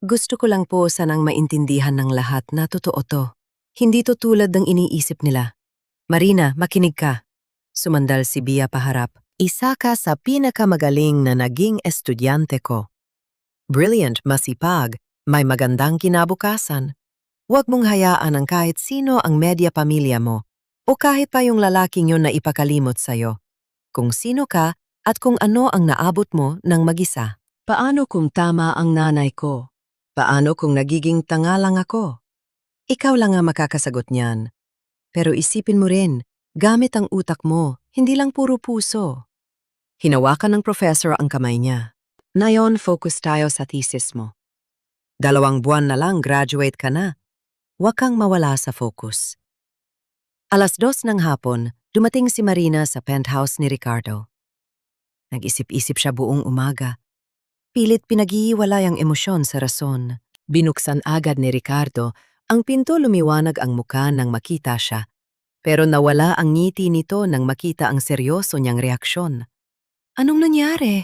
Gusto ko lang po sanang maintindihan ng lahat na totoo to. Hindi to tulad ng iniisip nila. Marina, makinig ka. Sumandal si Bia paharap. Isa ka sa pinakamagaling na naging estudyante ko. Brilliant, masipag, may magandang kinabukasan. Huwag mong hayaan ang kahit sino ang media pamilya mo o kahit pa yung lalaking yun na ipakalimot sa'yo. Kung sino ka at kung ano ang naabot mo ng mag-isa. Paano kung tama ang nanay ko? Paano kung nagiging tanga lang ako? Ikaw lang ang makakasagot niyan. Pero isipin mo rin, gamit ang utak mo, hindi lang puro puso. Hinawakan ng professor ang kamay niya. Ngayon, focus tayo sa thesis mo. 2 buwan na lang graduate ka na. Huwag kang mawala sa focus. 2:00 ng hapon, dumating si Marina sa penthouse ni Ricardo. Nag-isip-isip siya buong umaga. Pilit pinag-iiwalay ang emosyon sa rason. Binuksan agad ni Ricardo, ang pinto lumiwanag ang muka nang makita siya. Pero nawala ang ngiti nito nang makita ang seryoso niyang reaksyon. Anong nangyari?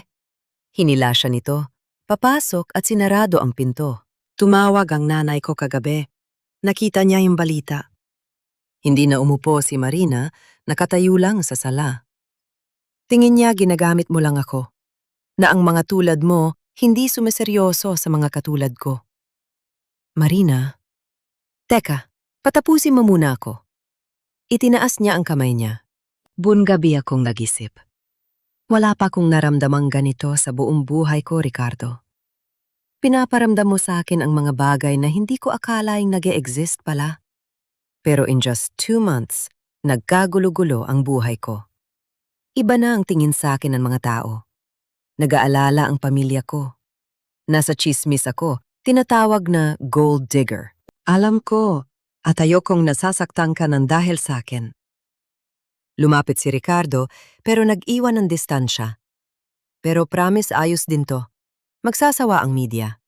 Hinila siya nito. Papasok at sinarado ang pinto. Tumawag ang nanay ko kagabi. Nakita niya yung balita. Hindi na umupo si Marina, nakatayo lang sa sala. Tingin niya ginagamit mo lang ako. Na ang mga tulad mo, hindi sumiseryoso sa mga katulad ko. Marina, teka, patapusin mo muna ako. Itinaas niya ang kamay niya. Buong gabi akong nag-isip. Wala pa akong naramdamang ganito sa buong buhay ko, Ricardo. Pinaparamdam mo sa akin ang mga bagay na hindi ko akalaing nag-e-exist pala. Pero in just 2 months, nagkagulo-gulo ang buhay ko. Iba na ang tingin sa akin ng mga tao. Nag-aalala ang pamilya ko. Nasa chismis ako, tinatawag na gold digger. Alam ko, at ayokong nasasaktan ka ng dahil sa akin. Lumapit si Ricardo, pero nag-iwan ng distansya. Pero promise ayos din to. Magsasawa ang media.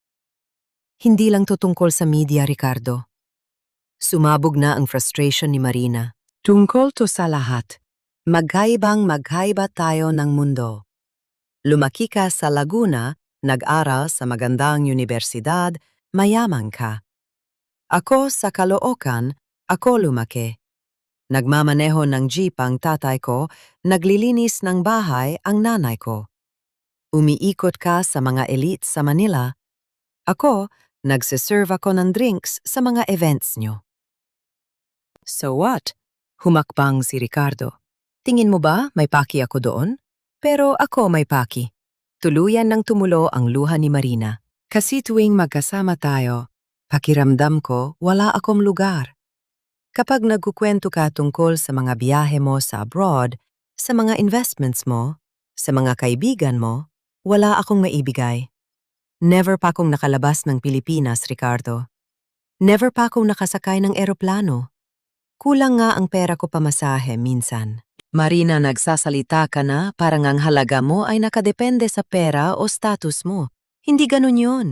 Hindi lang to tungkol sa media, Ricardo. Sumabog na ang frustration ni Marina. Tungkol to sa lahat. Magkaiba tayo ng mundo. Lumaki ka sa Laguna, nag-aral sa magandang universidad, mayaman ka. Ako sa Caloocan, ako lumaki. Nagmamaneho ng jeep ang tatay ko, naglilinis ng bahay ang nanay ko. Umiikot ka sa mga elite sa Manila. Ako, nagsiserve ako ng drinks sa mga events nyo. So what? Humakbang si Ricardo. Tingin mo ba may paki ako doon? Pero ako may paki. Tuluyan ng tumulo ang luha ni Marina. Kasi tuwing magkasama tayo, pakiramdam ko wala akong lugar. Kapag nagkukwento ka tungkol sa mga biyahe mo sa abroad, sa mga investments mo, sa mga kaibigan mo, wala akong maibigay. Never pa akong nakalabas ng Pilipinas, Ricardo. Never pa akong nakasakay ng eroplano. Kulang nga ang pera ko pamasahe minsan. Marina, nagsasalita ka na parang ang halaga mo ay nakadepende sa pera o status mo. Hindi ganun yun.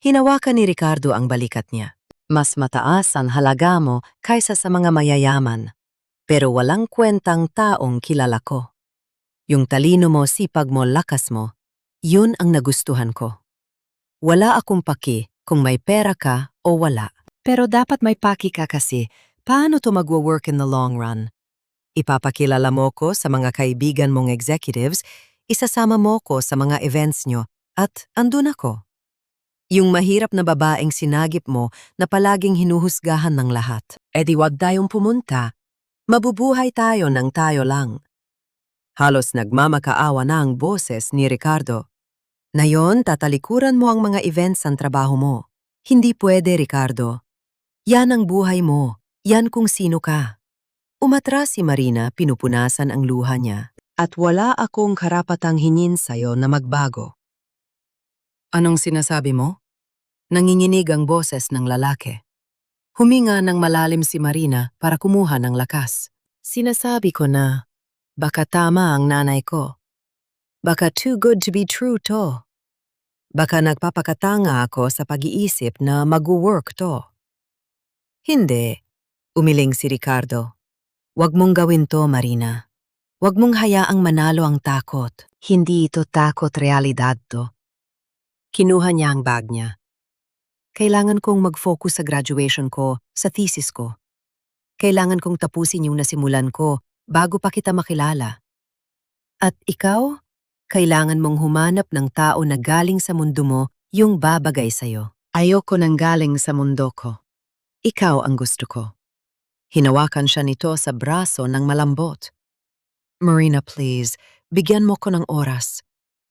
Hinawakan ni Ricardo ang balikat niya. Mas mataas ang halaga mo kaysa sa mga mayayaman. Pero walang kwentang taong kilala ko. Yung talino mo, sipag mo, lakas mo, yun ang nagustuhan ko. Wala akong paki kung may pera ka o wala. Pero dapat may paki ka kasi paano to magwo-work in the long run? Ipapakilala mo ko sa mga kaibigan mong executives, isasama mo ko sa mga events nyo, at andun ako. Yung mahirap na babaeng sinagip mo na palaging hinuhusgahan ng lahat. E di wag tayong pumunta. Mabubuhay tayo ng tayo lang. Halos nagmamakaawa na ang boses ni Ricardo. Ngayon, tatalikuran mo ang mga events ng trabaho mo. Hindi pwede, Ricardo. Yan ang buhay mo. Yan kung sino ka. Umatras si Marina, pinupunasan ang luha niya. At wala akong karapatang hingin sa'yo na magbago. Anong sinasabi mo? Nanginginig ang boses ng lalaki. Huminga ng malalim si Marina para kumuha ng lakas. Sinasabi ko na, baka tama ang nanay ko. Baka too good to be true to. Baka nagpapakatanga ako sa pag-iisip na mag-work to. Hindi, umiling si Ricardo. Huwag mong gawin to, Marina. Huwag mong hayaang manalo ang takot. Hindi ito takot, realidad to. Kinuha niya ang bag niya. Kailangan kong mag-focus sa graduation ko, sa thesis ko. Kailangan kong tapusin yung nasimulan ko bago pa kita makilala. At ikaw, kailangan mong humanap ng tao na galing sa mundo mo yung babagay sa'yo. Ayoko nang galing sa mundo ko. Ikaw ang gusto ko. Hinawakan siya nito sa braso ng malambot. Marina, please, bigyan mo ko ng oras.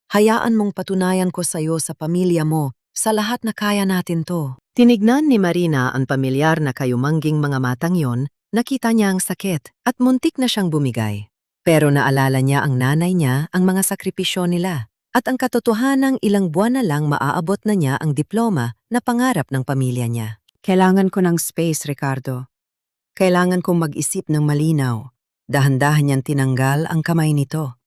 Hayaan mong patunayan ko sa'yo sa pamilya mo, sa lahat na kaya natin to. Tinignan ni Marina ang pamilyar na kayumangging mga matang yon, nakita niya ang sakit at muntik na siyang bumigay. Pero naalala niya ang nanay niya, ang mga sakripisyo nila, at ang katotohanang ilang buwan na lang maaabot na niya ang diploma na pangarap ng pamilya niya. Kailangan ko ng space, Ricardo. Kailangan kong mag-isip ng malinaw. Dahan-dahan niyang tinanggal ang kamay nito.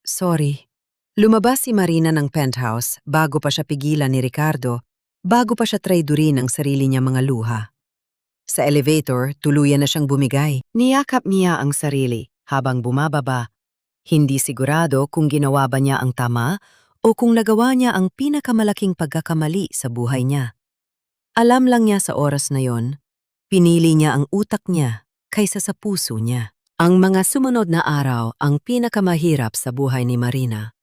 Sorry. Lumabas si Marina ng penthouse bago pa siya pigilan ni Ricardo, bago pa siya traidorin ang sarili niya mga luha. Sa elevator, tuluyan na siyang bumigay. Niyakap niya ang sarili habang bumababa. Hindi sigurado kung ginawa ba niya ang tama o kung nagawa niya ang pinakamalaking pagkakamali sa buhay niya. Alam lang niya sa oras na yon, pinili niya ang utak niya kaysa sa puso niya. Ang mga sumunod na araw ang pinakamahirap sa buhay ni Marina.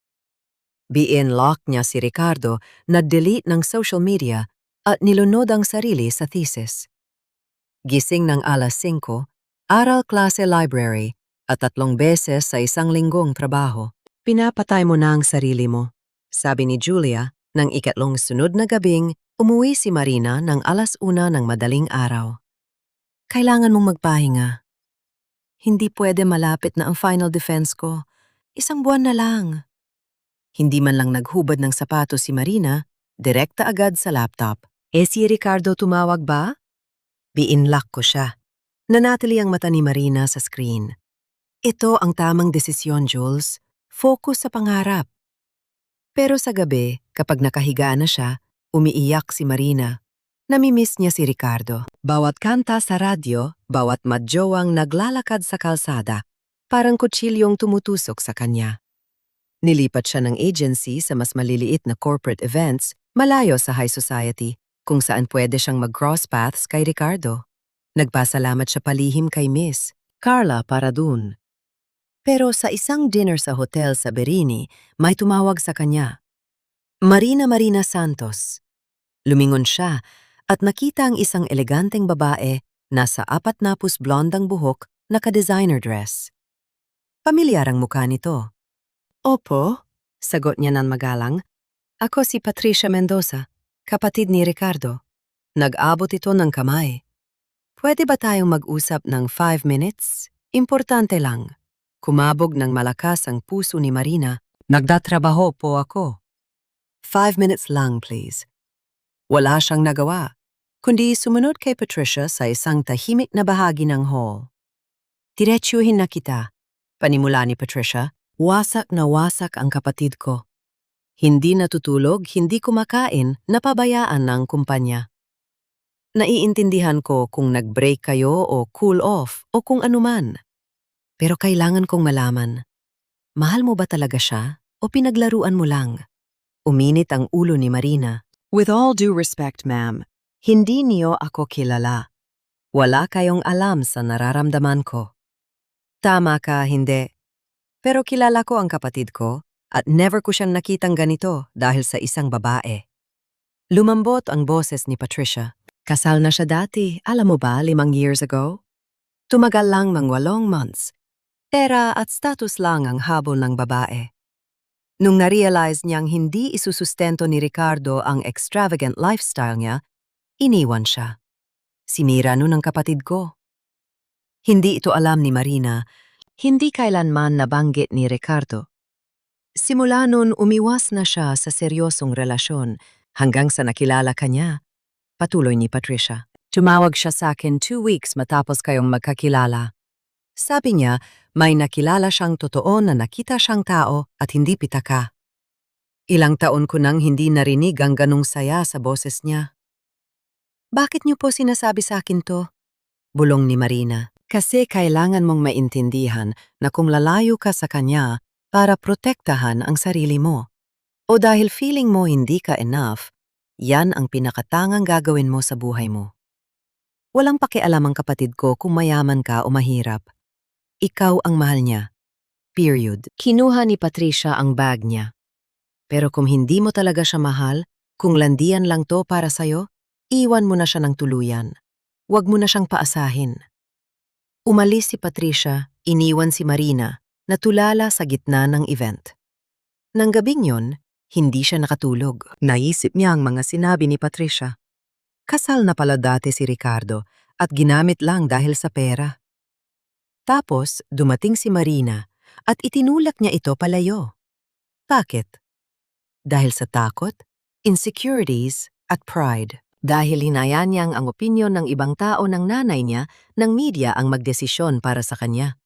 Binlock niya si Ricardo na delete ng social media at nilunod ang sarili sa thesis. Gising ng alas 5, aral klase library at 3 beses sa isang linggong trabaho. Pinapatay mo na ang sarili mo, sabi ni Julia nang ikatlong sunod na gabing umuwi si Marina ng alas 1 ng madaling araw. Kailangan mong magpahinga. Hindi pwede malapit na ang final defense ko. 1 buwan na lang. Hindi man lang naghubad ng sapatos si Marina, direkta agad sa laptop. Si Ricardo tumawag ba? Binlock ko siya. Nanatili ang mata ni Marina sa screen. Ito ang tamang desisyon, Jules. Focus sa pangarap. Pero sa gabi, kapag nakahiga na siya, umiiyak si Marina. Namimiss niya si Ricardo. Bawat kanta sa radyo, bawat madjowang naglalakad sa kalsada, parang kutsilyong tumutusok sa kanya. Nilipat siya ng agency sa mas maliliit na corporate events, malayo sa high society, kung saan pwede siyang mag-cross paths kay Ricardo. Nagpasalamat siya palihim kay Miss Carla para dun. Pero sa isang dinner sa hotel sa Berini, may tumawag sa kanya. Marina Santos. Lumingon siya at nakita ang isang eleganteng babae na sa 40 blondang buhok naka-designer dress. Pamilyar ang mukha nito. Opo, sagot niya ng magalang. Ako si Patricia Mendoza, kapatid ni Ricardo. Nag-abot ito ng kamay. Pwede ba tayong mag-usap ng 5 minutes? Importante lang. Kumabog ng malakas ang puso ni Marina. Nagdatrabaho po ako. 5 minutes lang, please. Wala siyang nagawa, kundi sumunod kay Patricia sa isang tahimik na bahagi ng hall. Diretsuhin na kita, panimula ni Patricia. Wasak na wasak ang kapatid ko. Hindi natutulog, hindi kumakain, napabayaan ng kumpanya. Naiintindihan ko kung nag-break kayo o cool off o kung anuman. Pero kailangan kong malaman, mahal mo ba talaga siya o pinaglaruan mo lang? Uminit ang ulo ni Marina. With all due respect, ma'am, hindi niyo ako kilala. Wala kayong alam sa nararamdaman ko. Tama ka, hindi. Pero kilala ko ang kapatid ko at never ko siyang nakitang ganito dahil sa isang babae. Lumambot ang boses ni Patricia. Kasal na siya dati, alam mo ba, 5 years ago? Tumagal lang ng 8 months. Pera at status lang ang habol ng babae. Nung na-realize niyang hindi isusustento ni Ricardo ang extravagant lifestyle niya, iniwan siya. Sinira nun ang kapatid ko. Hindi ito alam ni Marina. Hindi kailanman nabanggit ni Ricardo. Simula nun umiwas na siya sa seryosong relasyon hanggang sa nakilala ka niya. Patuloy ni Patricia. Tumawag siya sa akin 2 weeks matapos kayong magkakilala. Sabi niya, may nakilala siyang totoo na nakita siyang tao at hindi pitaka. Ilang taon ko nang hindi narinig ang ganong saya sa boses niya. Bakit niyo po sinasabi sa akin to? Bulong ni Marina. Kasi kailangan mong maintindihan na kung lalayo ka sa kanya para protektahan ang sarili mo. O dahil feeling mo hindi ka enough, yan ang pinakatangang gagawin mo sa buhay mo. Walang pakialam ang kapatid ko kung mayaman ka o mahirap. Ikaw ang mahal niya. Period. Kinuha ni Patricia ang bag niya. Pero kung hindi mo talaga siya mahal, kung landian lang to para sa'yo, iwan mo na siya ng tuluyan. Huwag mo na siyang paasahin. Umalis si Patricia, iniwan si Marina, na tulala sa gitna ng event. Nang gabing yon, hindi siya nakatulog. Naisip niya ang mga sinabi ni Patricia. Kasal na pala dati si Ricardo at ginamit lang dahil sa pera. Tapos, dumating si Marina at itinulak niya ito palayo. Bakit? Dahil sa takot, insecurities at pride. Dahil hinayaan niyang ang opinyon ng ibang tao ng nanay niya ng media ang magdesisyon para sa kanya.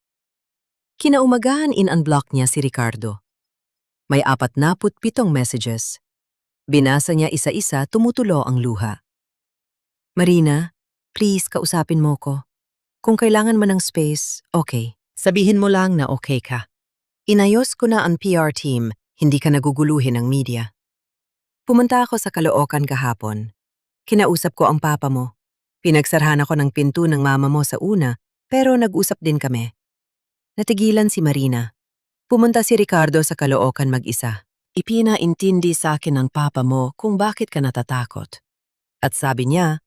Kinaumagahan in-unblock niya si Ricardo. May 47 messages. Binasa niya isa-isa, tumutulo ang luha. Marina, please kausapin mo ko. Kung kailangan mo ng space, okay. Sabihin mo lang na okay ka. Inayos ko na ang PR team, hindi ka naguguluhin ng media. Pumunta ako sa Caloocan kahapon. Kinausap ko ang papa mo. Pinagsarhan ako ng pinto ng mama mo sa una, pero nag-usap din kami. Natigilan si Marina. Pumunta si Ricardo sa Caloocan mag-isa. Ipinaintindi sa akin ng papa mo kung bakit ka natatakot. At sabi niya,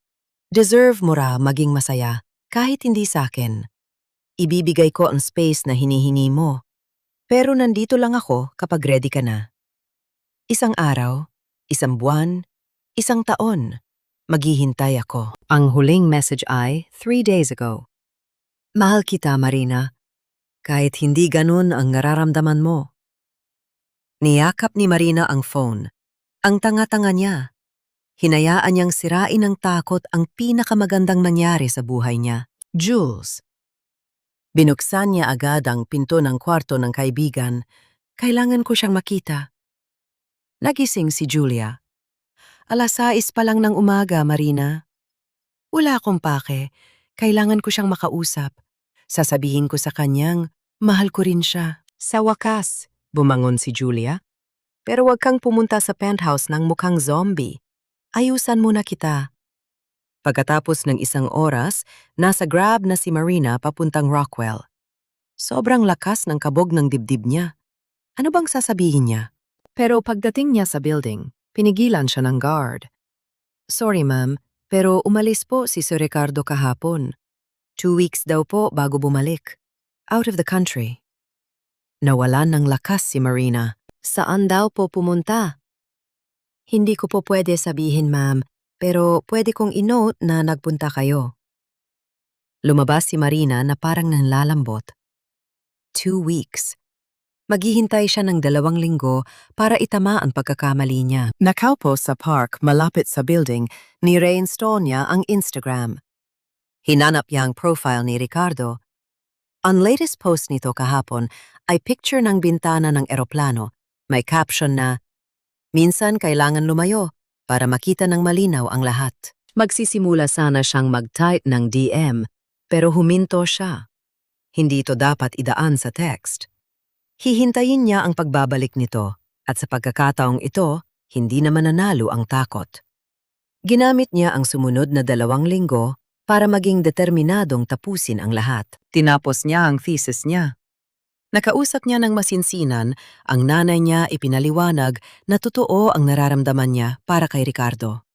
deserve mo ra maging masaya kahit hindi sa akin. Ibibigay ko ang space na hinihingi mo. Pero nandito lang ako kapag ready ka na. Isang araw, isang buwan, isang taon. Maghihintay ako. Ang huling message ay 3 days ago. Mahal kita, Marina. Kahit hindi ganun ang nararamdaman mo. Niyakap ni Marina ang phone. Ang tanga-tanga niya. Hinayaan niyang sirain ng takot ang pinakamagandang nangyari sa buhay niya. Jules. Binuksan niya agad ang pinto ng kwarto ng kaibigan. Kailangan ko siyang makita. Nagising si Julia. 6:00 pa lang ng umaga, Marina. Wala akong pake. Kailangan ko siyang makausap. Sasabihin ko sa kanyang, mahal ko rin siya. Sa wakas, bumangon si Julia. Pero wag kang pumunta sa penthouse ng mukhang zombie. Ayusan muna kita. Pagkatapos ng isang oras, nasa Grab na si Marina papuntang Rockwell. Sobrang lakas ng kabog ng dibdib niya. Ano bang sasabihin niya? Pero pagdating niya sa building, pinigilan siya ng guard. Sorry ma'am, pero umalis po si Sir Ricardo kahapon. 2 weeks daw po bago bumalik. Out of the country. Nawalan ng lakas si Marina. Saan daw po pumunta? Hindi ko po pwede sabihin ma'am, pero pwede kong inote na nagpunta kayo. Lumabas si Marina na parang nanlalambot. 2 weeks. Maghihintay siya ng 2 linggo para itama ang pagkakamali niya. Nakaupo sa park malapit sa building, ni-reinstall niya ang Instagram. Hinanap niya ang profile ni Ricardo. Ang latest post nito kahapon ay picture ng bintana ng eroplano. May caption na, minsan kailangan lumayo para makita ng malinaw ang lahat. Magsisimula sana siyang mag-type ng DM, pero huminto siya. Hindi ito dapat idaan sa text. Hihintayin niya ang pagbabalik nito, at sa pagkakataong ito, hindi naman nanalo ang takot. Ginamit niya ang sumunod na 2 linggo para maging determinadong tapusin ang lahat. Tinapos niya ang thesis niya. Nakausap niya ng masinsinan, ang nanay niya ipinaliwanag na totoo ang nararamdaman niya para kay Ricardo.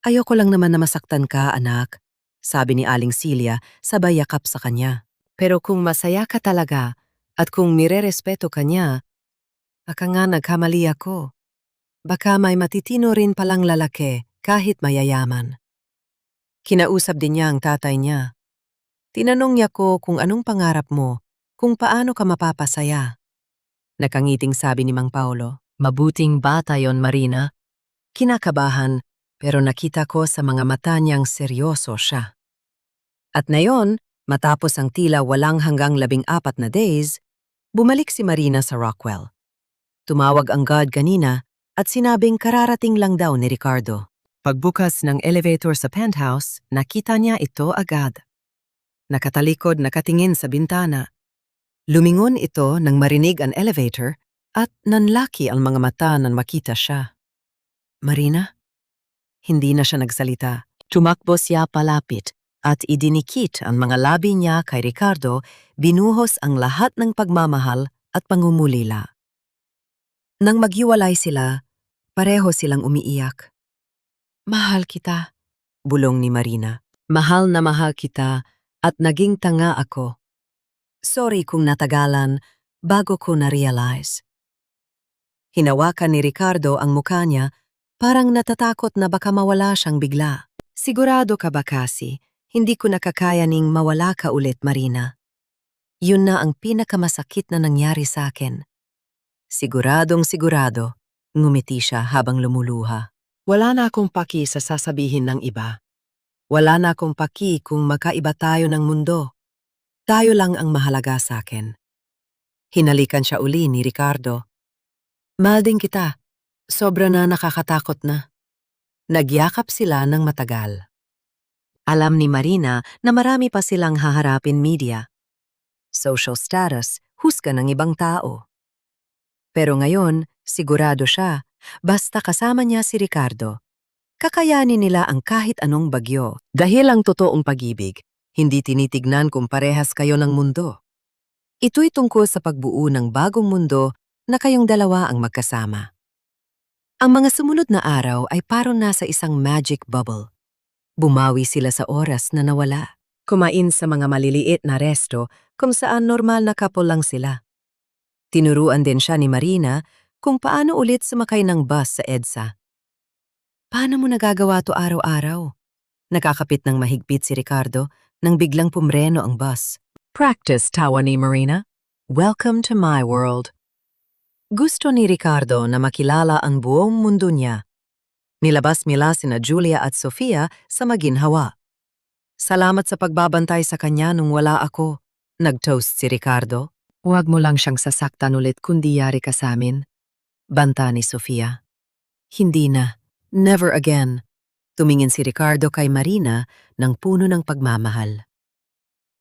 Ayoko lang naman na masaktan ka, anak, sabi ni Aling Celia sabay yakap sa kanya. Pero kung masaya ka talaga, at kung mirerespeto ka niya, baka nga nagkamali ako. Baka may matitino rin palang lalaki kahit mayayaman. Kinausap din niya ang tatay niya. Tinanong niya ko kung anong pangarap mo, kung paano ka mapapasaya. Nakangiting sabi ni Mang Paulo, mabuting bata yon Marina. Kinakabahan, pero nakita ko sa mga mata niyang seryoso siya. At ngayon, matapos ang tila walang hanggang 14 na days, bumalik si Marina sa Rockwell. Tumawag ang guard kanina at sinabing kararating lang daw ni Ricardo. Pagbukas ng elevator sa penthouse, nakita niya ito agad. Nakatalikod nakatingin sa bintana. Lumingon ito nang marinig ang elevator at nanlaki ang mga mata nang makita siya. Marina? Hindi na siya nagsalita. Tumakbo siya palapit at idinikit ang mga labi niya kay Ricardo, binuhos ang lahat ng pagmamahal at pangungulila. Nang maghiwalay sila, pareho silang umiiyak. Mahal kita, bulong ni Marina. Mahal na mahal kita at naging tanga ako. Sorry kung natagalan bago ko na-realize. Hinawakan ni Ricardo ang mukha niya, parang natatakot na baka mawala siyang bigla. Sigurado ka ba kasi? Hindi ko nakakayaning mawala ka ulit, Marina. Yun na ang pinakamasakit na nangyari sa akin. Siguradong sigurado, ngumiti siya habang lumuluha. Wala na akong paki sa sasabihin ng iba. Wala na akong paki kung magkaiba tayo ng mundo. Tayo lang ang mahalaga sa akin. Hinalikan siya uli ni Ricardo. Mahal din kita. Sobra na nakakatakot na. Nagyakap sila ng matagal. Alam ni Marina na marami pa silang haharapin media. Social status, husga ng ibang tao. Pero ngayon, sigurado siya, basta kasama niya si Ricardo. Kakayanin nila ang kahit anong bagyo. Dahil ang totoong pag-ibig, hindi tinitignan kung parehas kayo ng mundo. Ito'y tungkol sa pagbuo ng bagong mundo na kayong dalawa ang magkasama. Ang mga sumunod na araw ay parang nasa isang magic bubble. Bumawi sila sa oras na nawala. Kumain sa mga maliliit na resto kung saan normal na couple lang sila. Tinuruan din siya ni Marina kung paano ulit sumakay ng bus sa EDSA. Paano mo nagagawa to araw-araw? Nakakapit ng mahigpit si Ricardo nang biglang pumreno ang bus. Practice, tawa ni Marina. Welcome to my world. Gusto ni Ricardo na makilala ang buong mundo niya. Nilabas nila sina Julia at Sofia sa maginhawa. Salamat sa pagbabantay sa kanya nung wala ako. Nag-toast si Ricardo. Huwag mo lang siyang sasaktan ulit kundi yari ka sa amin. Banta ni Sofia. Hindi na. Never again. Tumingin si Ricardo kay Marina ng puno ng pagmamahal.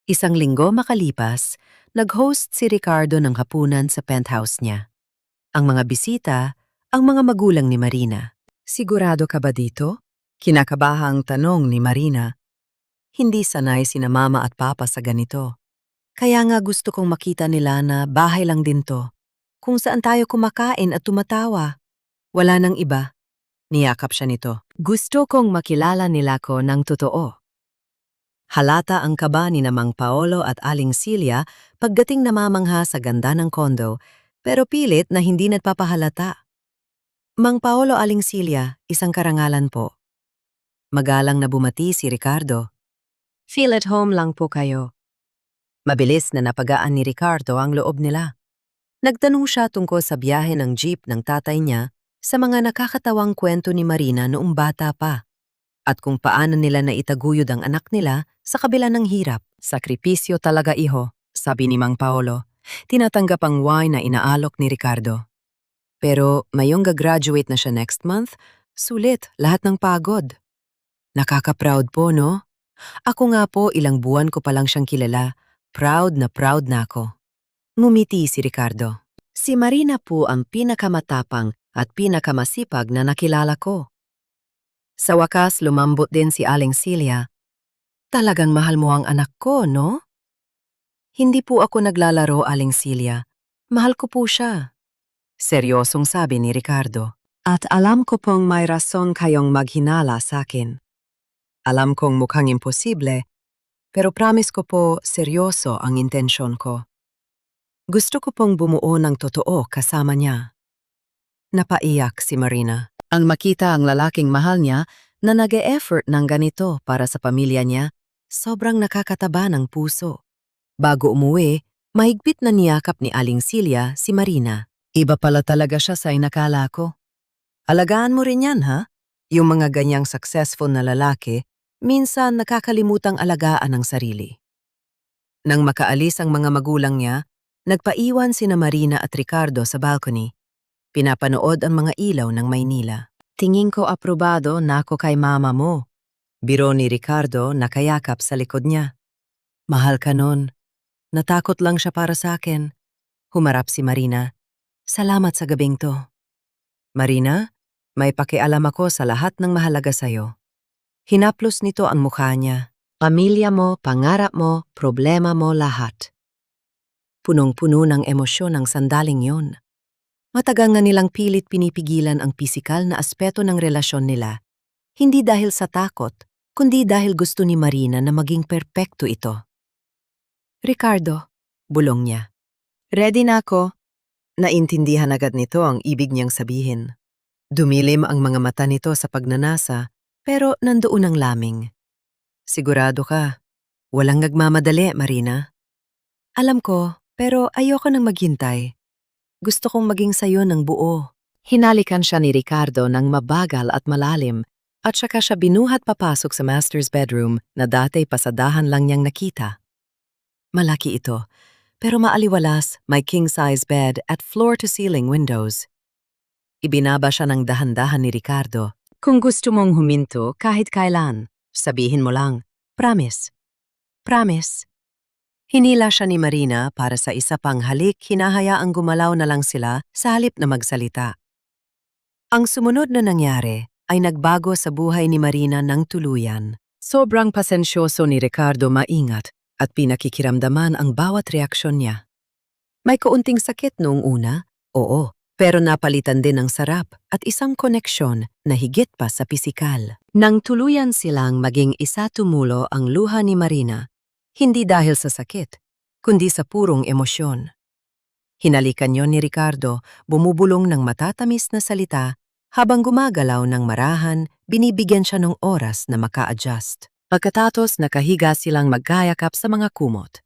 Isang linggo makalipas, nag-host si Ricardo ng hapunan sa penthouse niya. Ang mga bisita, ang mga magulang ni Marina. Sigurado ka ba dito? Kinakabahang tanong ni Marina. Hindi sanay sina mama at papa sa ganito. Kaya nga gusto kong makita nila na bahay lang din to. Kung saan tayo kumakain at tumatawa. Wala nang iba. Niyakap siya nito. Gusto kong makilala nila ko ng totoo. Halata ang kaba ni Mang Paolo at Aling Celia pagdating namamangha sa ganda ng kondo, pero pilit na hindi nagpapahalata. Mang Paolo, Aling Celia, isang karangalan po. Magalang na bumati si Ricardo. Feel at home lang po kayo. Mabilis na napagaan ni Ricardo ang loob nila. Nagtanong siya tungkol sa biyahe ng jeep ng tatay niya sa mga nakakatawang kwento ni Marina noong bata pa at kung paano nila naitaguyod ang anak nila sa kabila ng hirap. Sakripisyo talaga, iho, sabi ni Mang Paolo. Tinatanggap ang wine na inaalok ni Ricardo. Pero mayong gagraduate na siya next month, sulit lahat ng pagod. Nakaka-proud po, no? Ako nga po, ilang buwan ko pa lang siyang kilala. Proud na ako. Ngumiti si Ricardo. Si Marina po ang pinakamatapang at pinakamasipag na nakilala ko. Sa wakas, lumambot din si Aling Celia. Talagang mahal mo ang anak ko, no? Hindi po ako naglalaro, Aling Celia. Mahal ko po siya. Seryosong sabi ni Ricardo. At alam ko pong may rason kayong maghinala sa akin. Alam kong mukhang imposible, pero promise ko po seryoso ang intensyon ko. Gusto ko pong bumuo ng totoo kasama niya. Napaiyak si Marina. Ang makita ang lalaking mahal niya na nag-e-effort ng ganito para sa pamilya niya, sobrang nakakataba ng puso. Bago umuwi, mahigpit na niyakap ni Aling Celia si Marina. Iba pala talaga siya sa inakala ko. Alagaan mo rin yan, ha? Yung mga ganyang successful na lalaki, minsan nakakalimutang alagaan ang sarili. Nang makaalis ang mga magulang niya, nagpaiwan sina Marina at Ricardo sa balcony. Pinapanood ang mga ilaw ng Maynila. Tingin ko aprobado na ako kay mama mo. Biro ni Ricardo nakayakap sa likod niya. Mahal ka nun. Natakot lang siya para sa akin. Humarap si Marina. Salamat sa gabing to. Marina, may pakialam ako sa lahat ng mahalaga sa'yo. Hinaplos nito ang mukha niya. Pamilya mo, pangarap mo, problema mo, lahat. Punong-puno ng emosyon ang sandaling yon. Matagal nga nilang pilit pinipigilan ang pisikal na aspeto ng relasyon nila. Hindi dahil sa takot, kundi dahil gusto ni Marina na maging perpekto ito. Ricardo, bulong niya. Ready na ako. Naintindihan agad nito ang ibig niyang sabihin. Dumilim ang mga mata nito sa pagnanasa, pero nandoon ang laming. Sigurado ka. Walang nagmamadali, Marina. Alam ko, pero ayoko nang maghintay. Gusto kong maging sayo ng buo. Hinalikan siya ni Ricardo ng mabagal at malalim at saka siya binuhat papasok sa master's bedroom na dati pasadahan lang niyang nakita. Malaki ito, pero maaliwalas, may king-size bed at floor-to-ceiling windows. Ibinaba siya ng dahan-dahan ni Ricardo. Kung gusto mong huminto kahit kailan, sabihin mo lang, promise. Promise. Hinila siya ni Marina para sa isa pang halik, hinahayaang gumalaw na lang sila sa halip na magsalita. Ang sumunod na nangyari ay nagbago sa buhay ni Marina ng tuluyan. Sobrang pasensyoso ni Ricardo maingat at pinakikiramdaman ang bawat reaksyon niya. May kaunting sakit noong una, oo, pero napalitan din ng sarap at isang koneksyon na higit pa sa pisikal. Nang tuluyan silang maging isa tumulo ang luha ni Marina, hindi dahil sa sakit, kundi sa purong emosyon. Hinalikan yon ni Ricardo, bumubulong ng matatamis na salita, habang gumagalaw ng marahan, binibigyan siya ng oras na maka-adjust. Pagkatapos nakahiga silang magkayakap sa mga kumot.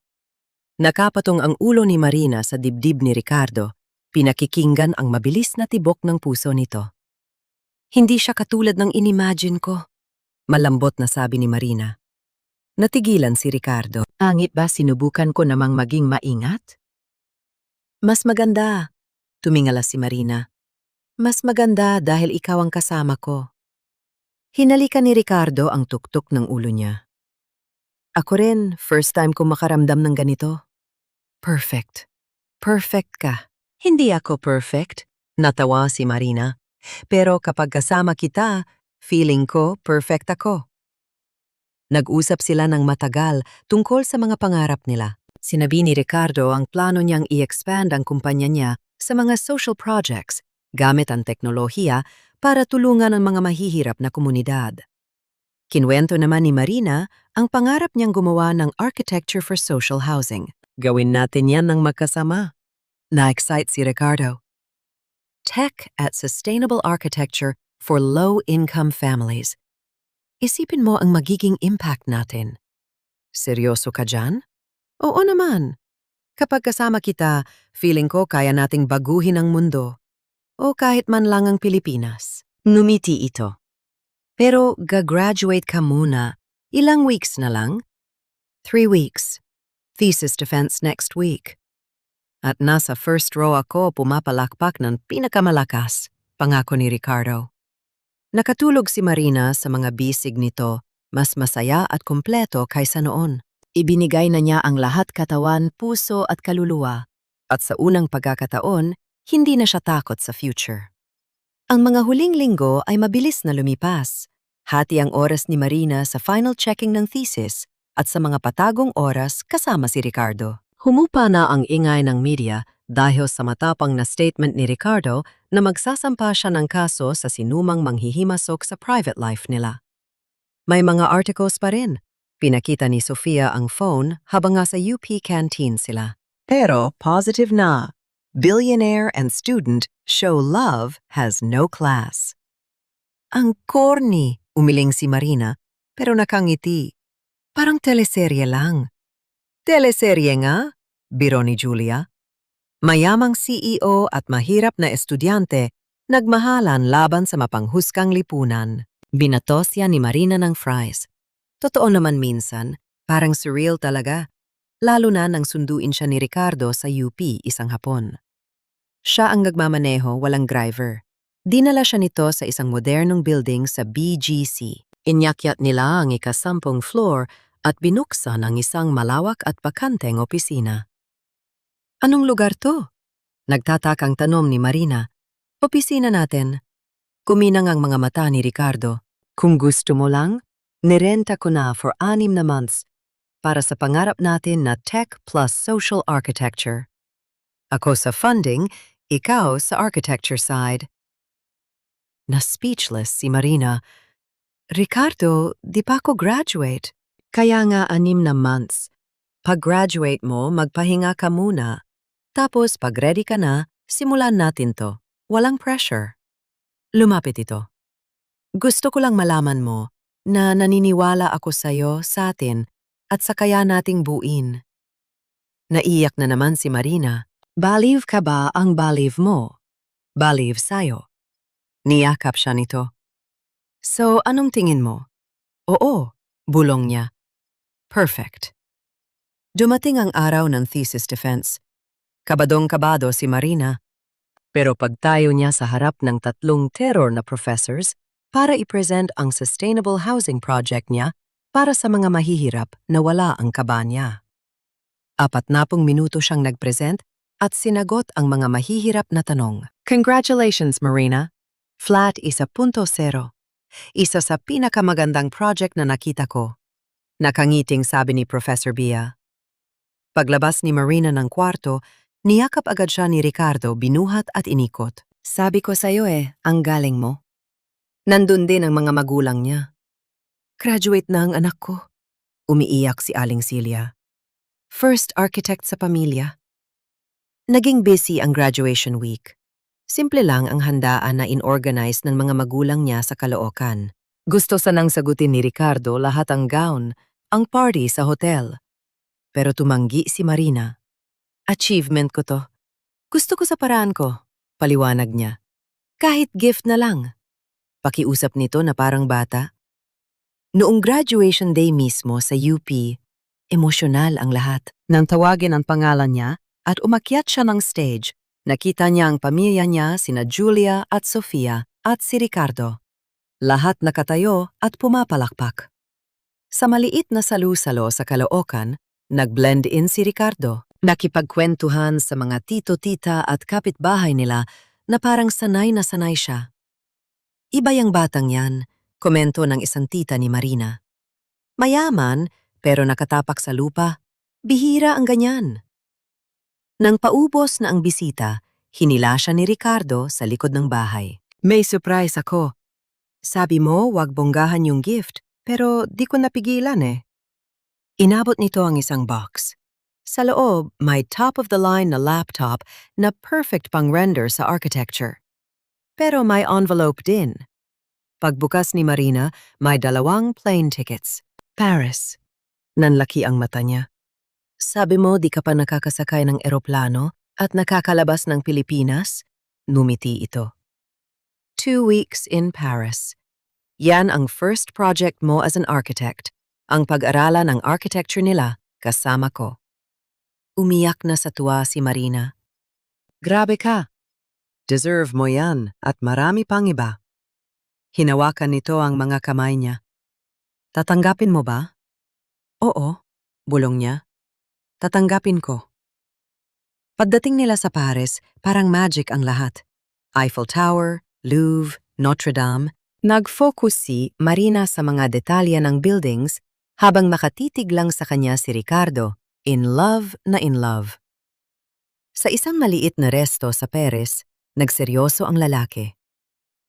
Nakapatong ang ulo ni Marina sa dibdib ni Ricardo, pinakikinggan ang mabilis na tibok ng puso nito. Hindi siya katulad ng inimagine ko, malambot na sabi ni Marina. Natigilan si Ricardo. Angit ba sinubukan ko namang maging maingat? Mas maganda, tumingala si Marina. Mas maganda dahil ikaw ang kasama ko. Hinalikan ni Ricardo ang tuktok ng ulo niya. Ako rin, first time ko makaramdam ng ganito. Perfect. Perfect ka. Hindi ako perfect, natawa si Marina. Pero kapag kasama kita, feeling ko perfect ako. Nag-usap sila ng matagal tungkol sa mga pangarap nila. Sinabi ni Ricardo ang plano niyang i-expand ang kumpanya niya sa mga social projects gamit ang teknolohiya para tulungan ang mga mahihirap na komunidad. Kinwento naman ni Marina ang pangarap niyang gumawa ng architecture for social housing. Gawin natin yan ng magkasama. Na-excite si Ricardo. Tech at sustainable architecture for low-income families. Isipin mo ang magiging impact natin. Seryoso ka dyan? Oo naman. Kapag kasama kita, feeling ko kaya nating baguhin ang mundo. O kahit man lang ang Pilipinas. Ngumiti ito. Pero gagraduate ka muna. Ilang weeks na lang? 3 weeks. Thesis defense next week. At nasa first row ako pumapalakpak ng pinakamalakas, pangako ni Ricardo. Nakatulog si Marina sa mga bisig nito, mas masaya at kumpleto kaysa noon. Ibinigay na niya ang lahat katawan, puso at kaluluwa. At sa unang pagkakataon, hindi na siya takot sa future. Ang mga huling linggo ay mabilis na lumipas. Hati ang oras ni Marina sa final checking ng thesis at sa mga patagong oras kasama si Ricardo. Humupa na ang ingay ng media dahil sa matapang na statement ni Ricardo na magsasampa siya ng kaso sa sinumang manghihimasok sa private life nila. May mga articles pa rin. Pinakita ni Sofia ang phone habang nga sa UP canteen sila. Pero positive na. Billionaire and student show love has no class. Ang corny, umiling si Marina, pero nakangiti. Parang teleserye lang. Teleserye nga, biro ni Julia. Mayamang CEO at mahirap na estudyante nagmahalan laban sa mapanghusgang lipunan. Binatos yan ni Marina ng fries. Totoo naman minsan, parang surreal talaga, lalo na nang sunduin siya ni Ricardo sa UP isang hapon. Siya ang nagmamaneho, walang driver. Dinala siya nito sa isang modernong building sa BGC. Inyakyat nila ang ika-10 floor at binuksan ang isang malawak at bakanteng opisina. Anong lugar to? Nagtatakang tanong ni Marina. Opisina natin. Kuminang ang mga mata ni Ricardo. Kung gusto mo lang, nirenta ko na for 6 na months para sa pangarap natin na tech plus social architecture. Ako sa funding, ikaw sa architecture side. Na-speechless si Marina. Ricardo, di pa ako graduate. Kaya nga 6 na months. Pag-graduate mo, magpahinga ka muna. Tapos pag ready ka na, simulan natin to. Walang pressure. Lumapit ito. Gusto ko lang malaman mo na naniniwala ako sa'yo, sa atin, at sa kaya nating buuin. Naiyak na naman si Marina. Baliw ka ba ang baliw mo? Baliw sa'yo. Niyakap siya nito. So, anong tingin mo? Oo, bulong niya. Perfect. Dumating ang araw ng thesis defense. Kabadong-kabado si Marina. Pero pagtayo niya sa harap ng 3 terror na professors para i-present ang sustainable housing project niya para sa mga mahihirap na wala ang kaba niya. 40 minuto siyang nag-present at sinagot ang mga mahihirap na tanong. Congratulations, Marina. Flat 1.0. Isa sa pinakamagandang project na nakita ko. Nakangiting sabi ni Professor Bia. Paglabas ni Marina ng kwarto, niyakap agad siya ni Ricardo, binuhat at inikot. Sabi ko sa'yo ang galing mo. Nandun din ang mga magulang niya. Graduate na ang anak ko. Umiiyak si Aling Celia. First architect sa pamilya. Naging busy ang graduation week. Simple lang ang handaan na inorganize ng mga magulang niya sa Caloocan. Gusto sanang sagutin ni Ricardo lahat ang gown, ang party sa hotel. Pero tumanggi si Marina. Achievement ko to. Gusto ko sa paraan ko, paliwanag niya. Kahit gift na lang. Pakiusap nito na parang bata. Noong graduation day mismo sa UP, emosyonal ang lahat. Nang tawagin ang pangalan niya at umakyat siya ng stage, nakita niya ang pamilya niya, sina Julia at Sofia at si Ricardo. Lahat nakatayo at pumapalakpak. Sa maliit na salu-salo sa Caloocan, nag-blend in si Ricardo. Nakipagkwentuhan sa mga tito-tita at kapitbahay nila na parang sanay na sanay siya. Iba yung batang yan, komento ng isang tita ni Marina. Mayaman, pero nakatapak sa lupa. Bihira ang ganyan. Nang paubos na ang bisita, hinila siya ni Ricardo sa likod ng bahay. May surprise ako. Sabi mo, wag bonggahan yung gift, pero di ko napigilan Inabot nito ang isang box. Sa loob, may top-of-the-line na laptop na perfect pang-render sa architecture. Pero may envelope din. Pagbukas ni Marina, may 2 plane tickets. Paris. Nanlaki ang mata niya. Sabi mo di ka pa nakakasakay ng eroplano at nakakalabas ng Pilipinas? Numiti ito. 2 weeks in Paris. Yan ang first project mo as an architect. Ang pag-aralan ng architecture nila kasama ko. Umiyak na sa tuwa si Marina. Grabe ka. Deserve mo yan at marami pang iba. Hinawakan nito ang mga kamay niya. Tatanggapin mo ba? Oo, bulong niya. Tatanggapin ko. Pagdating nila sa Paris, parang magic ang lahat. Eiffel Tower, Louvre, Notre Dame. Nag-focus si Marina sa mga detalye ng buildings habang makatitig lang sa kanya si Ricardo, in love na in love. Sa isang maliit na resto sa Paris, nagseryoso ang lalaki.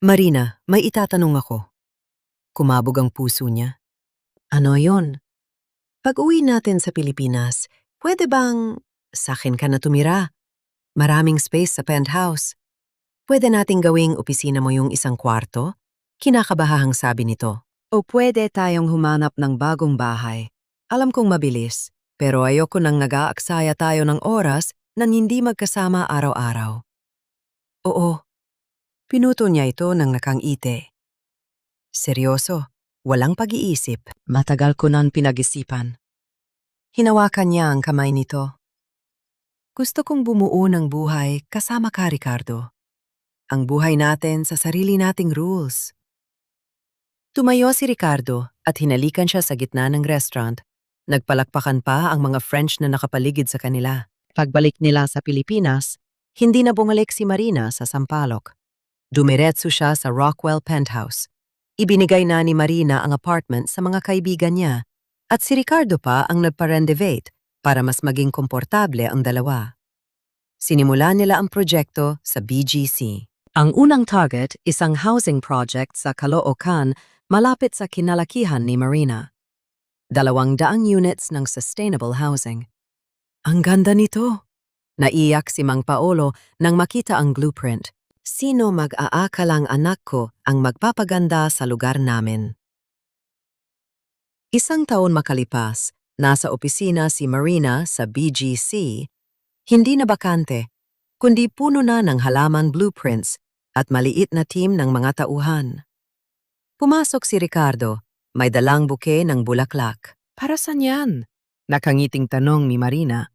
Marina, may itatanong ako. Kumabog ang puso niya. Ano yon? Pag-uwi natin sa Pilipinas, pwede bang sakin ka na tumira? Maraming space sa penthouse. Pwede nating gawing opisina mo yung isang kwarto? Kinakabahahang sabi nito. O pwede tayong humanap ng bagong bahay. Alam kong mabilis, pero ayoko nang nag-aaksaya tayo ng oras nang hindi magkasama araw-araw. Oo. Pinuto niya ito ng nakangiti. Seryoso, walang pag-iisip. Matagal ko nang pinag-isipan. Hinawakan niya ang kamay nito. Gusto kong bumuo ng buhay kasama ka, Ricardo. Ang buhay natin sa sarili nating rules. Tumayo si Ricardo at hinalikan siya sa gitna ng restaurant. Nagpalakpakan pa ang mga French na nakapaligid sa kanila. Pagbalik nila sa Pilipinas, hindi na bumalik si Marina sa Sampaloc. Dumiretso siya sa Rockwell Penthouse. Ibinigay na ni Marina ang apartment sa mga kaibigan niya at si Ricardo pa ang nagpa-renovate para mas maging komportable ang dalawa. Sinimula nila ang proyekto sa BGC. Ang unang target, isang housing project sa Caloocan malapit sa kinalakihan ni Marina. 200 units ng sustainable housing. Ang ganda nito! Naiyak si Mang Paolo nang makita ang blueprint. Sino mag-aakalang anak ko ang magpapaganda sa lugar namin? 1 taon makalipas, nasa opisina si Marina sa BGC, hindi na bakante, kundi puno na ng halaman blueprints at maliit na team ng mga tauhan. Pumasok si Ricardo, may dalang buke ng bulaklak. Para saan yan? Nakangiting tanong ni Marina.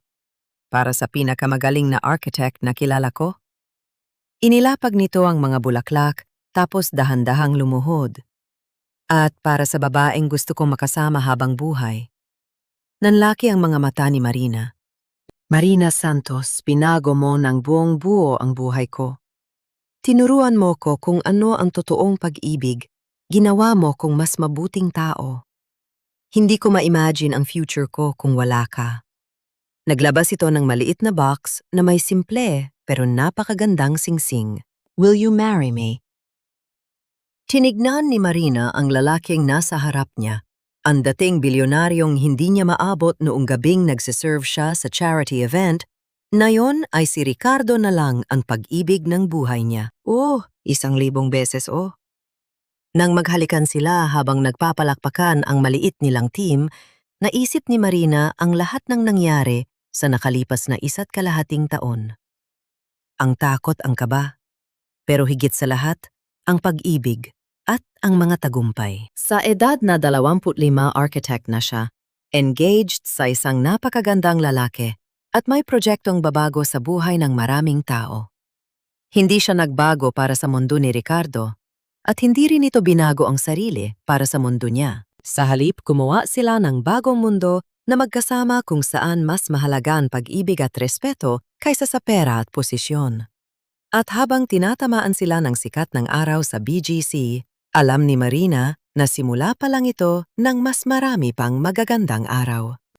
Para sa pinakamagaling na architect na kilala ko. Inilapag nito ang mga bulaklak, tapos dahan-dahang lumuhod. At para sa babaeng gusto kong makasama habang buhay. Nanlaki ang mga mata ni Marina. Marina Santos, pinago mo ng buong buo ang buhay ko. Tinuruan mo ko kung ano ang totoong pag-ibig Ginawa mo kung mas mabuting tao. Hindi ko ma-imagine ang future ko kung wala ka. Naglabas ito ng maliit na box na may simple pero napakagandang singsing. Will you marry me? Tinignan ni Marina ang lalaking nasa harap niya. Ang dating bilyonaryong hindi niya maabot noong gabing nagsiserve siya sa charity event, ngayon ay si Ricardo na lang ang pag-ibig ng buhay niya. 1,000 beses Nang maghalikan sila habang nagpapalakpakan ang maliit nilang team, naisip ni Marina ang lahat ng nangyari sa nakalipas na 1.5 taon. Ang takot, ang kaba, pero higit sa lahat, ang pag-ibig at ang mga tagumpay. Sa edad na 25, architect na siya, engaged sa isang napakagandang lalaki at may proyektong babago sa buhay ng maraming tao. Hindi siya nagbago para sa mundo ni Ricardo at hindi rin ito binago ang sarili para sa mundo niya. Sa halip, gumawa sila ng bagong mundo na magkasama kung saan mas mahalaga ang pag-ibig at respeto kaysa sa pera at posisyon. At habang tinatamaan sila ng sikat ng araw sa BGC, alam ni Marina na simula pa lang ito ng mas marami pang magagandang araw.